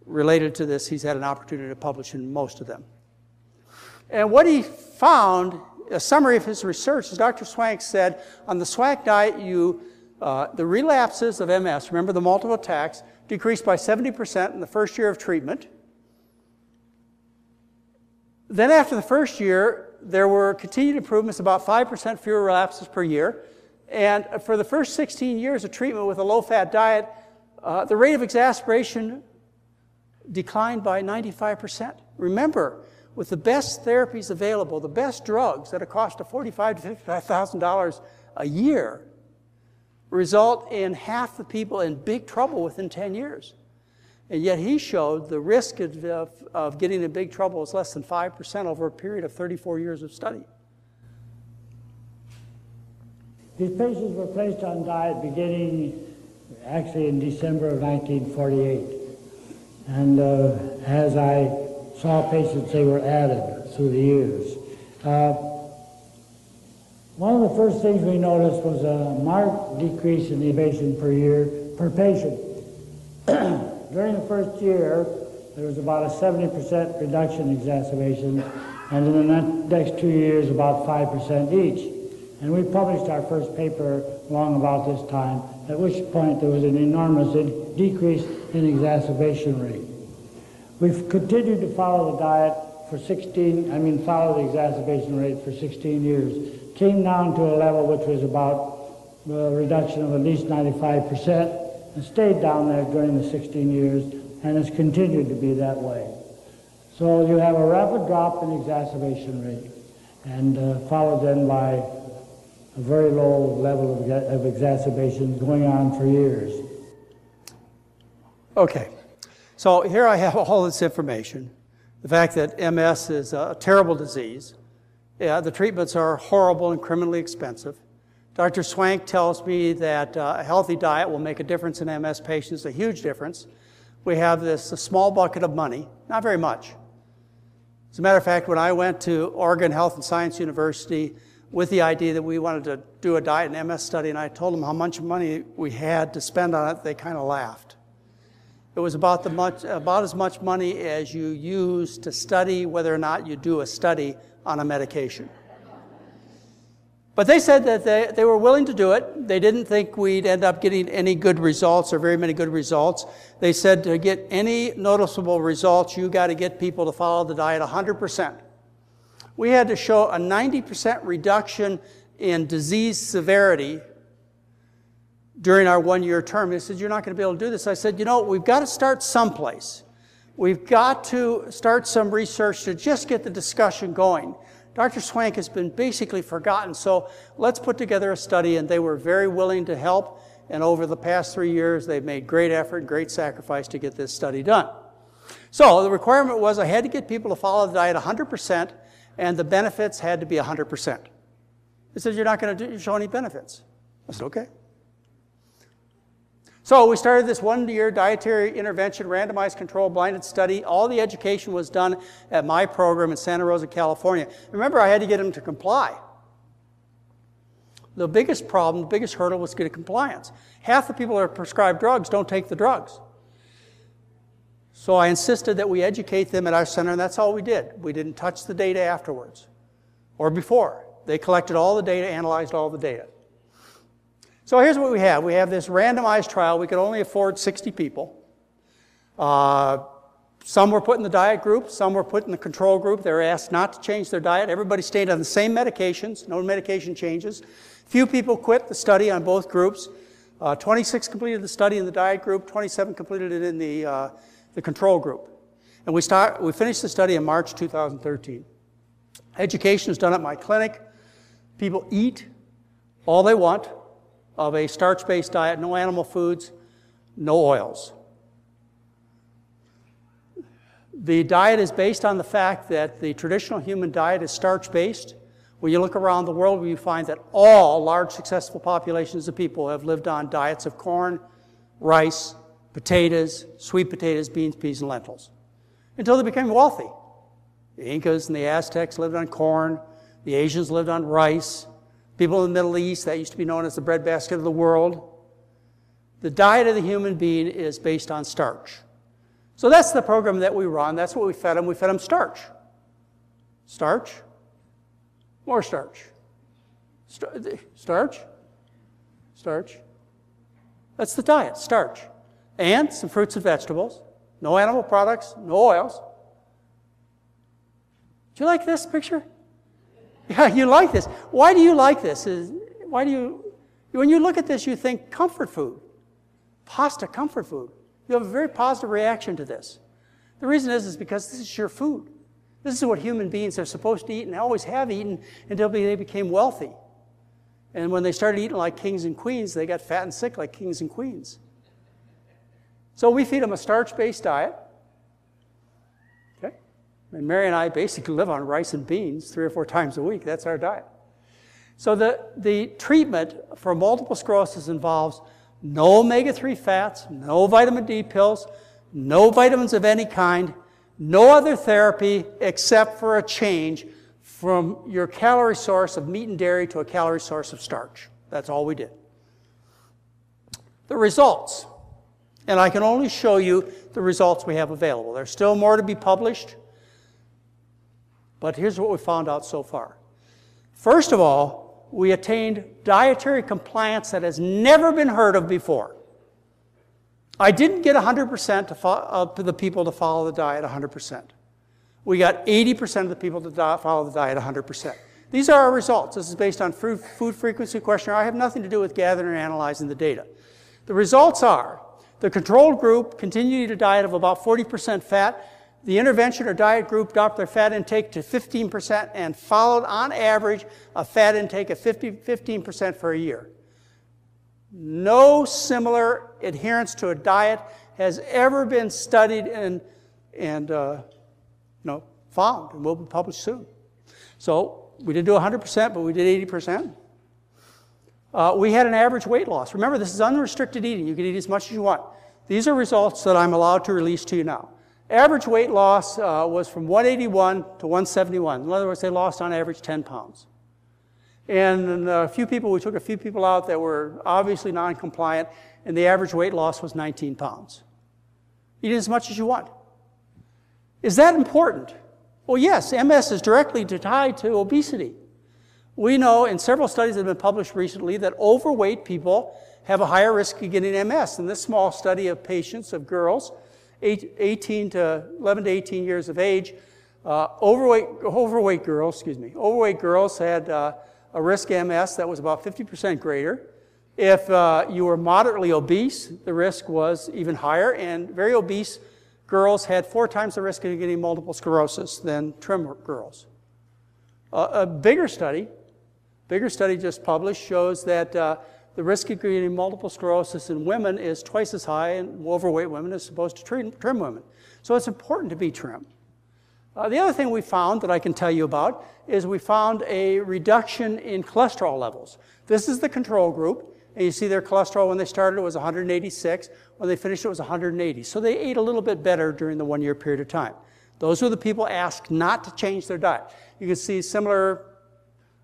[SPEAKER 2] Related to this, he's had an opportunity to publish in most of them. And what he found, a summary of his research, is Dr. Swank said, on the Swank diet, the relapses of MS, remember the multiple attacks, decreased by 70% in the first year of treatment. Then after the first year, there were continued improvements, about 5% fewer relapses per year. And for the first 16 years of treatment with a low-fat diet, the rate of exacerbation declined by 95%. Remember, with the best therapies available, the best drugs at a cost of $45,000 to $55,000 a year, result in half the people in big trouble within 10 years. And yet he showed the risk of getting in big trouble is less than 5% over a period of 34 years of study.
[SPEAKER 3] These patients were placed on diet beginning actually in December of 1948. And as I saw patients, they were added through the years. One of the first things we noticed was a marked decrease in evasation per year per patient. During the first year, there was about a 70% reduction in exacerbation, and in the next 2 years, about 5% each. And we published our first paper along about this time, at which point there was an enormous decrease in exacerbation rate. We've continued to follow the diet for follow the exacerbation rate for 16 years. Came down to a level which was about a reduction of at least 95%, and stayed down there during the 16 years, and has continued to be that way. So you have a rapid drop in exacerbation rate, and followed then by a very low level of exacerbation going on for years.
[SPEAKER 2] Okay, so here I have all this information. The fact that MS is a terrible disease. Yeah, the treatments are horrible and criminally expensive. Dr. Swank tells me that a healthy diet will make a difference in MS patients, a huge difference. We have a small bucket of money, not very much. As a matter of fact, when I went to Oregon Health and Science University with the idea that we wanted to do a diet and MS study, and I told them how much money we had to spend on it, they kind of laughed. It was about as much money as you use to study whether or not you do a study on a medication. But they said that they were willing to do it. They didn't think we'd end up getting any good results or very many good results. They said to get any noticeable results, you got to get people to follow the diet 100%. We had to show a 90% reduction in disease severity during our one-year term. They said, you're not going to be able to do this. I said, we've got to start someplace. We've got to start some research to just get the discussion going. Dr. Swank has been basically forgotten, so let's put together a study, and they were very willing to help, and over the past 3 years, they've made great effort and great sacrifice to get this study done. So the requirement was I had to get people to follow the diet 100%, and the benefits had to be 100%. They said, you're not going to show any benefits. I said, okay. So we started this one-year dietary intervention, randomized controlled blinded study. All the education was done at my program in Santa Rosa, California. Remember, I had to get them to comply. The biggest problem, the biggest hurdle was getting compliance. Half the people that are prescribed drugs don't take the drugs. So I insisted that we educate them at our center, and that's all we did. We didn't touch the data afterwards or before. They collected all the data, analyzed all the data. So here's what we have. We have this randomized trial. We could only afford 60 people. Some were put in the diet group. Some were put in the control group. They were asked not to change their diet. Everybody stayed on the same medications, no medication changes. Few people quit the study on both groups. 26 completed the study in the diet group. 27 completed it in the control group. And we finished the study in March 2013. Education is done at my clinic. People eat all they want of a starch-based diet, no animal foods, no oils. The diet is based on the fact that the traditional human diet is starch-based. When you look around the world, you find that all large successful populations of people have lived on diets of corn, rice, potatoes, sweet potatoes, beans, peas, and lentils, until they became wealthy. The Incas and the Aztecs lived on corn. The Asians lived on rice. People in the Middle East, that used to be known as the breadbasket of the world. The diet of the human being is based on starch. So that's the program that we run. That's what we fed them. We fed them starch. Starch. More starch. Starch. Starch. That's the diet, starch. And some fruits and vegetables. No animal products, no oils. Do you like this picture? Yeah, you like this. Why do you like this? When you look at this, you think comfort food. Pasta, comfort food. You have a very positive reaction to this. The reason is because this is your food. This is what human beings are supposed to eat and always have eaten until they became wealthy. And when they started eating like kings and queens, they got fat and sick like kings and queens. So we feed them a starch-based diet. And Mary and I basically live on rice and beans 3 or 4 times a week. That's our diet. So the treatment for multiple sclerosis involves no omega-3 fats, no vitamin D pills, no vitamins of any kind, no other therapy except for a change from your calorie source of meat and dairy to a calorie source of starch. That's all we did. The results, and I can only show you the results we have available. There's still more to be published, but here's what we found out so far. First of all, we attained dietary compliance that has never been heard of before. I didn't get 100% of the people to follow the diet 100%. We got 80% of the people to follow the diet 100%. These are our results. This is based on food frequency questionnaire. I have nothing to do with gathering and analyzing the data. The results are the control group continued to eat a diet of about 40% fat. The intervention or diet group dropped their fat intake to 15% and followed, on average, a fat intake of 15% for a year. No similar adherence to a diet has ever been studied and found, and will be published soon. So we didn't do 100%, but we did 80%. We had an average weight loss. Remember, this is unrestricted eating. You can eat as much as you want. These are results that I'm allowed to release to you now. Average weight loss was from 181 to 171. In other words, they lost on average 10 pounds. And we took a few people out that were obviously non-compliant, and the average weight loss was 19 pounds. Eat as much as you want. Is that important? Well, yes, MS is directly tied to obesity. We know in several studies that have been published recently that overweight people have a higher risk of getting MS. In this small study of patients, of girls, 11 to 18 years of age, overweight girls had a risk of MS that was about 50% greater. If you were moderately obese, the risk was even higher, and very obese girls had 4 times the risk of getting multiple sclerosis than trim girls. A bigger study just published shows that the risk of getting multiple sclerosis in women is twice as high in overweight women as opposed to trim women. So it's important to be trim. The other thing we found that I can tell you about is we found a reduction in cholesterol levels. This is the control group, and you see their cholesterol when they started it was 186. When they finished it was 180. So they ate a little bit better during the 1-year period of time. Those were the people asked not to change their diet. You can see similar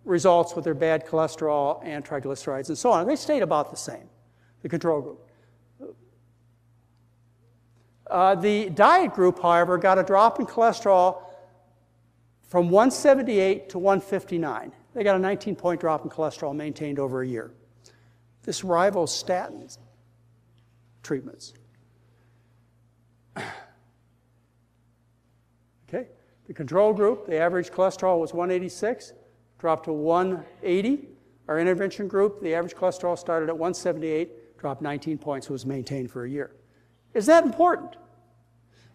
[SPEAKER 2] results with their bad cholesterol and triglycerides and so on. They stayed about the same, the control group. The diet group, however, got a drop in cholesterol from 178 to 159. They got a 19-point drop in cholesterol maintained over a year. This rivals statin treatments. Okay, the control group, the average cholesterol was 186, dropped to 180. Our intervention group, the average cholesterol started at 178, dropped 19 points, was maintained for a year. Is that important?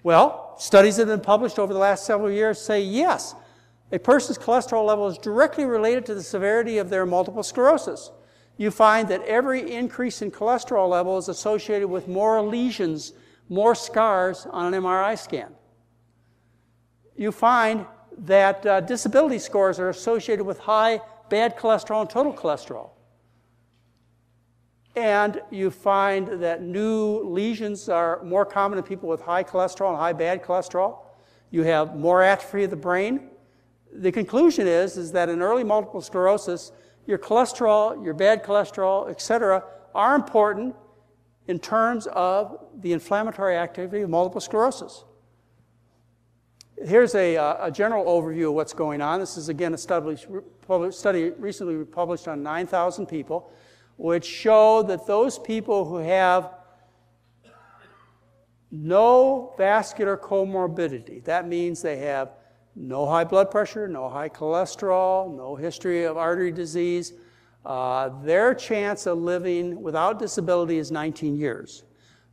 [SPEAKER 2] Well, studies that have been published over the last several years say yes. A person's cholesterol level is directly related to the severity of their multiple sclerosis. You find that every increase in cholesterol level is associated with more lesions, more scars on an MRI scan. You find that disability scores are associated with high bad cholesterol and total cholesterol. And you find that new lesions are more common in people with high cholesterol and high bad cholesterol. You have more atrophy of the brain. The conclusion is that in early multiple sclerosis, your cholesterol, your bad cholesterol, etc., are important in terms of the inflammatory activity of multiple sclerosis. Here's a general overview of what's going on. This is, again, a study recently published on 9,000 people, which show that those people who have no vascular comorbidity, that means they have no high blood pressure, no high cholesterol, no history of artery disease, their chance of living without disability is 19 years.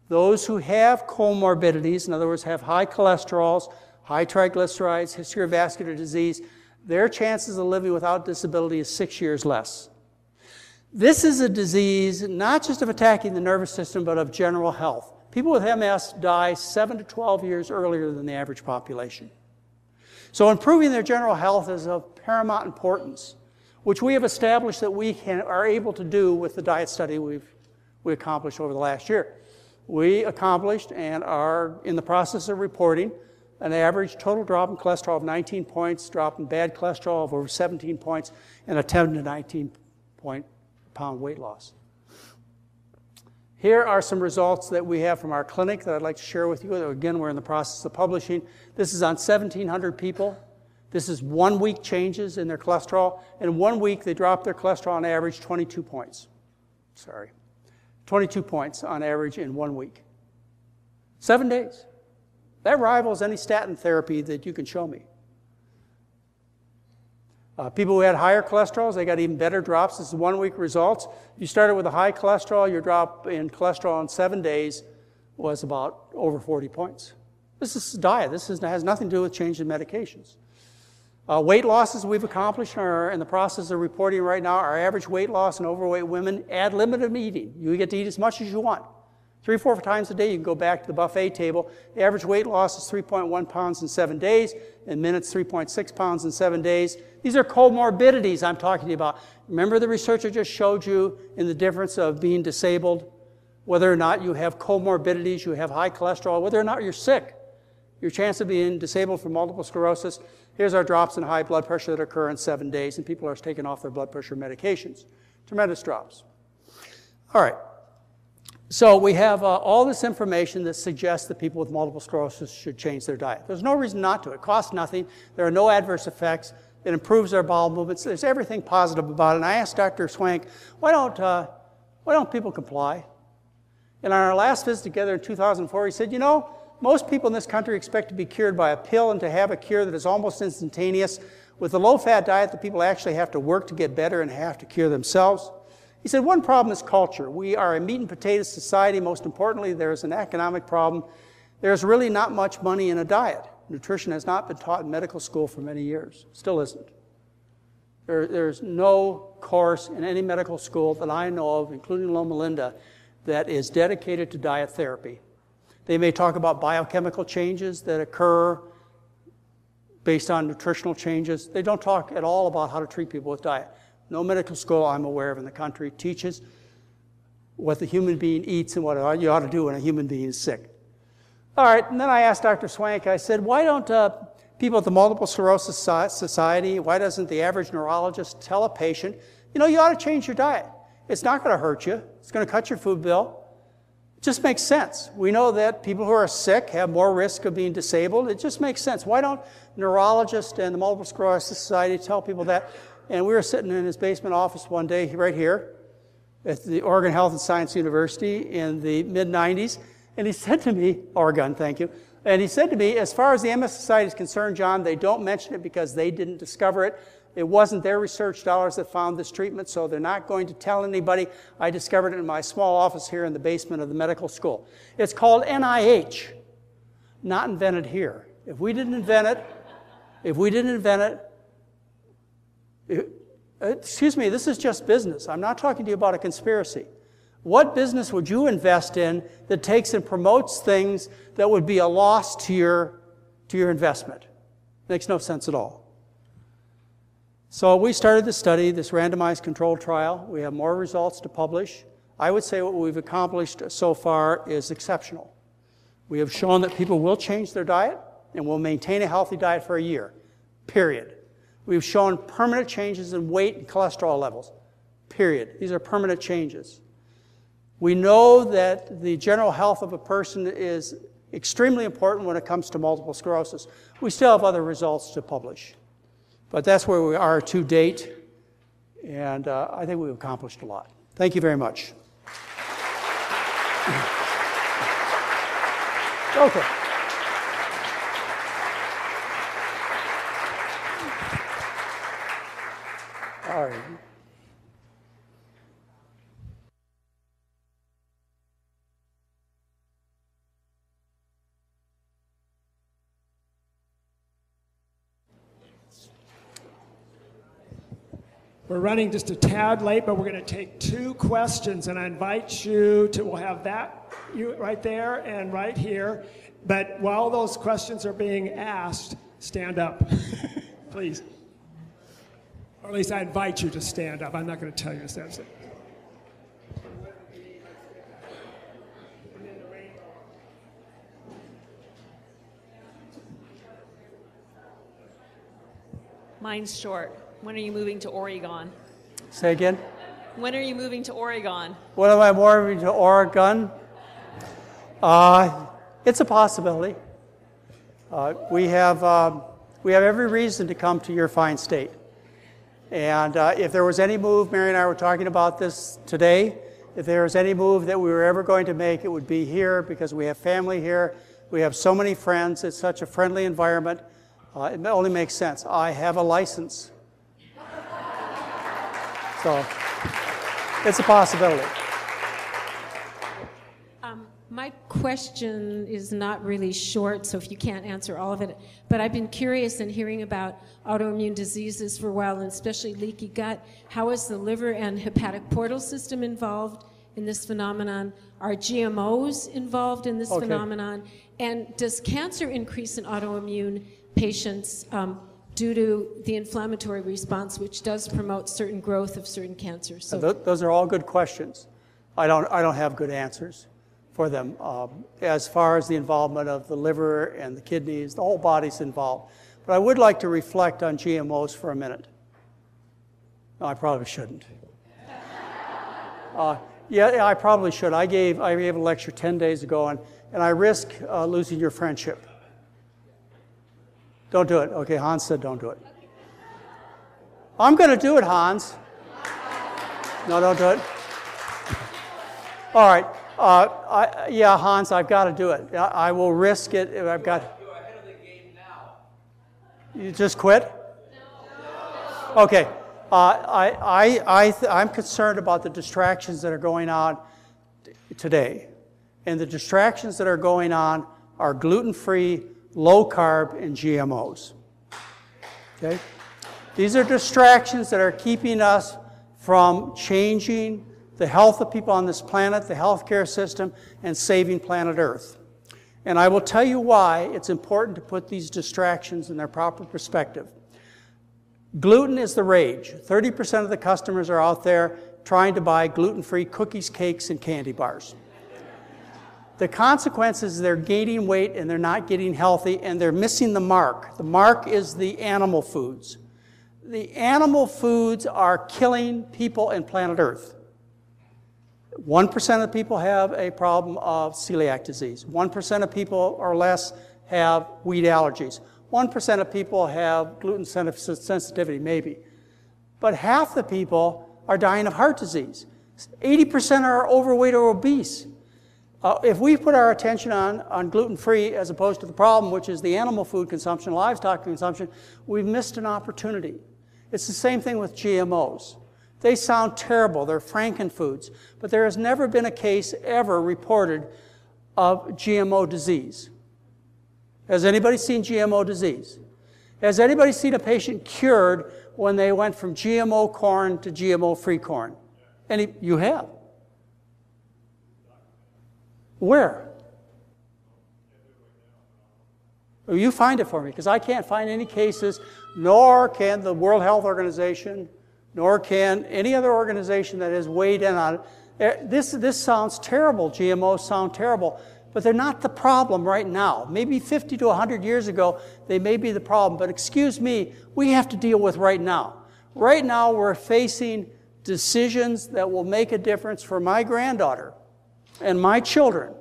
[SPEAKER 2] Those who have comorbidities, in other words, have high cholesterols, high triglycerides, history of vascular disease, their chances of living without disability is 6 years less. This is a disease not just of attacking the nervous system, but of general health. People with MS die 7 to 12 years earlier than the average population. So improving their general health is of paramount importance, which we have established that we are able to do with the diet study we accomplished over the last year. We accomplished and are in the process of reporting an average total drop in cholesterol of 19 points, drop in bad cholesterol of over 17 points, and a 10 to 19 pound weight loss. Here are some results that we have from our clinic that I'd like to share with you. Again, we're in the process of publishing. This is on 1,700 people. This is 1 week changes in their cholesterol. In 1 week, they dropped their cholesterol on average 22 points. 22 points on average in 1 week. 7 days. That rivals any statin therapy that you can show me. People who had higher cholesterols, they got even better drops. This is 1 week results. If you started with a high cholesterol, your drop in cholesterol in 7 days was about over 40 points. This is diet. This has nothing to do with changing medications. Weight losses we've accomplished are in the process of reporting right now. Our average weight loss in overweight women, ad limited eating. You get to eat as much as you want. 3 or 4 times a day, you can go back to the buffet table. The average weight loss is 3.1 pounds in 7 days. In minutes, 3.6 pounds in 7 days. These are comorbidities I'm talking to you about. Remember the research I just showed you in the difference of being disabled? Whether or not you have comorbidities, you have high cholesterol, whether or not you're sick. Your chance of being disabled from multiple sclerosis. Here's our drops in high blood pressure that occur in 7 days, and people are taking off their blood pressure medications. Tremendous drops. All right. So we have all this information that suggests that people with multiple sclerosis should change their diet. There's no reason not to. It costs nothing. There are no adverse effects. It improves their bowel movements. There's everything positive about it. And I asked Dr. Swank, why don't people comply? And on our last visit together in 2004, he said, you know, most people in this country expect to be cured by a pill and to have a cure that is almost instantaneous. With a low-fat diet, the people actually have to work to get better and have to cure themselves. He said, one problem is culture. We are a meat and potatoes society. Most importantly, there's an economic problem. There's really not much money in a diet. Nutrition has not been taught in medical school for many years. Still isn't. There's no course in any medical school that I know of, including Loma Linda, that is dedicated to diet therapy. They may talk about biochemical changes that occur based on nutritional changes. They don't talk at all about how to treat people with diet. No medical school I'm aware of in the country teaches what the human being eats and what you ought to do when a human being is sick. All right, and then I asked Dr. Swank, I said, why don't people at the Multiple Sclerosis Society, why doesn't the average neurologist tell a patient, you know, you ought to change your diet. It's not going to hurt you. It's going to cut your food bill. It just makes sense. We know that people who are sick have more risk of being disabled. It just makes sense. Why don't neurologists and the Multiple Sclerosis Society tell people that? And we were sitting in his basement office one day right here at the Oregon Health and Science University in the mid-90s. And he said to me, Oregon, thank you. And he said to me, as far as the MS Society is concerned, John, they don't mention it because they didn't discover it. It wasn't their research dollars that found this treatment, so they're not going to tell anybody. I discovered it in my small office here in the basement of the medical school. It's called NIH, not invented here. If we didn't invent it, excuse me, this is just business. I'm not talking to you about a conspiracy. What business would you invest in that takes and promotes things that would be a loss to your investment? Makes no sense at all. So we started the study, this randomized controlled trial. We have more results to publish. I would say what we've accomplished so far is exceptional. We have shown that people will change their diet and will maintain a healthy diet for a year, period. We've shown permanent changes in weight and cholesterol levels, period. These are permanent changes. We know that the general health of a person is extremely important when it comes to multiple sclerosis. We still have other results to publish. But that's where we are to date, and I think we've accomplished a lot. Thank you very much. Okay. All right.
[SPEAKER 1] We're running just a tad late, but we're going to take 2 questions, and I invite you to, we'll have that you right there and right here. But while those questions are being asked, stand up, please. Or at least I invite you to stand up. I'm not going to tell you to stand up.
[SPEAKER 4] Mine's short. When are you moving to Oregon?
[SPEAKER 2] Say again?
[SPEAKER 4] When are you moving to Oregon?
[SPEAKER 2] When am I moving to Oregon? It's a possibility. We have every reason to come to your fine state. And if there was any move, Mary and I were talking about this today, if there was any move that we were ever going to make, it would be here because we have family here. We have so many friends. It's such a friendly environment. It only makes sense. I have a license. So it's a possibility.
[SPEAKER 5] My question is not really short, so if you can't answer all of it, but I've been curious in hearing about autoimmune diseases for a while, and especially leaky gut. How is the liver and hepatic portal system involved in this phenomenon? Are GMOs involved in this phenomenon? And does cancer increase in autoimmune patients due to the inflammatory response, which does promote certain growth of certain cancers? So
[SPEAKER 2] those are all good questions. I don't have good answers for them. As far as the involvement of the liver and the kidneys, the whole body's involved. But I would like to reflect on GMOs for a minute. No, I probably shouldn't. Yeah, I probably should. I gave a lecture 10 days ago, and I risk losing your friendship. Don't do it. Okay, Hans said don't do it. I'm going to do it, Hans. No, don't do it. All right. Yeah, Hans, I've got to do it. I will risk it if I've got.
[SPEAKER 6] You're ahead of the game now.
[SPEAKER 2] You just quit? No. Okay. I'm concerned about the distractions that are going on today. And the distractions that are going on are gluten-free, low-carb, and GMOs. Okay? These are distractions that are keeping us from changing the health of people on this planet, the healthcare system, and saving planet Earth. And I will tell you why it's important to put these distractions in their proper perspective. Gluten is the rage. 30% of the customers are out there trying to buy gluten-free cookies, cakes, and candy bars. The consequence is they're gaining weight and they're not getting healthy and they're missing the mark. The mark is the animal foods. The animal foods are killing people and planet Earth. 1% of people have a problem of celiac disease. 1% of people or less have wheat allergies. 1% of people have gluten sensitivity, maybe. But half the people are dying of heart disease. 80% are overweight or obese. If we put our attention on gluten-free as opposed to the problem, which is the animal food consumption, livestock consumption, we've missed an opportunity. It's the same thing with GMOs. They sound terrible. They're frankenfoods. But there has never been a case ever reported of GMO disease. Has anybody seen GMO disease? Has anybody seen a patient cured when they went from GMO corn to GMO-free corn? You have? Where? Well, you find it for me, because I can't find any cases, nor can the World Health Organization, nor can any other organization that has weighed in on it. This sounds terrible. GMOs sound terrible, but they're not the problem right now. Maybe 50 to 100 years ago, they may be the problem, but excuse me, we have to deal with right now. Right now, we're facing decisions that will make a difference for my granddaughter and my children.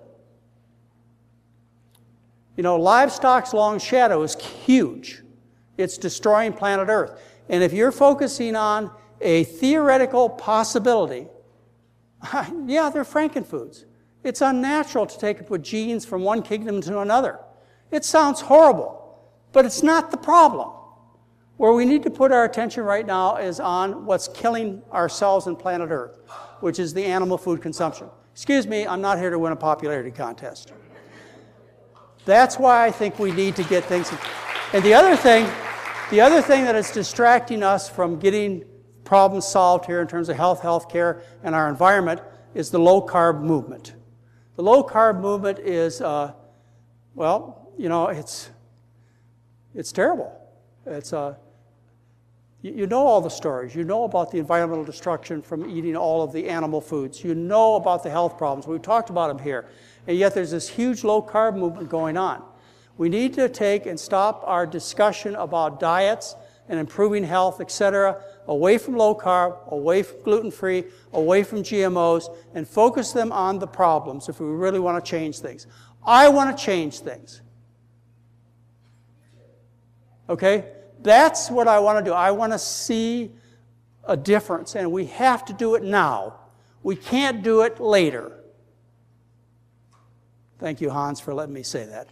[SPEAKER 2] You know, livestock's long shadow is huge. It's destroying planet Earth. And if you're focusing on a theoretical possibility, yeah, they're frankenfoods. It's unnatural to put genes from one kingdom to another. It sounds horrible, but it's not the problem. Where we need to put our attention right now is on what's killing ourselves and planet Earth, which is the animal food consumption. Excuse me, I'm not here to win a popularity contest. That's why I think we need to get things. And the other thing that is distracting us from getting problems solved here in terms of healthcare, and our environment is the low-carb movement. The low-carb movement is, well, you know, it's terrible. It's you know all the stories. You know about the environmental destruction from eating all of the animal foods. You know about the health problems. We've talked about them here. And yet there's this huge low-carb movement going on. We need to take and stop our discussion about diets and improving health, etc., away from low carb, away from gluten-free, away from GMOs, and focus them on the problems if we really want to change things. I want to change things. Okay? That's what I want to do. I want to see a difference, and we have to do it now. We can't do it later. Thank you, Hans, for letting me say that.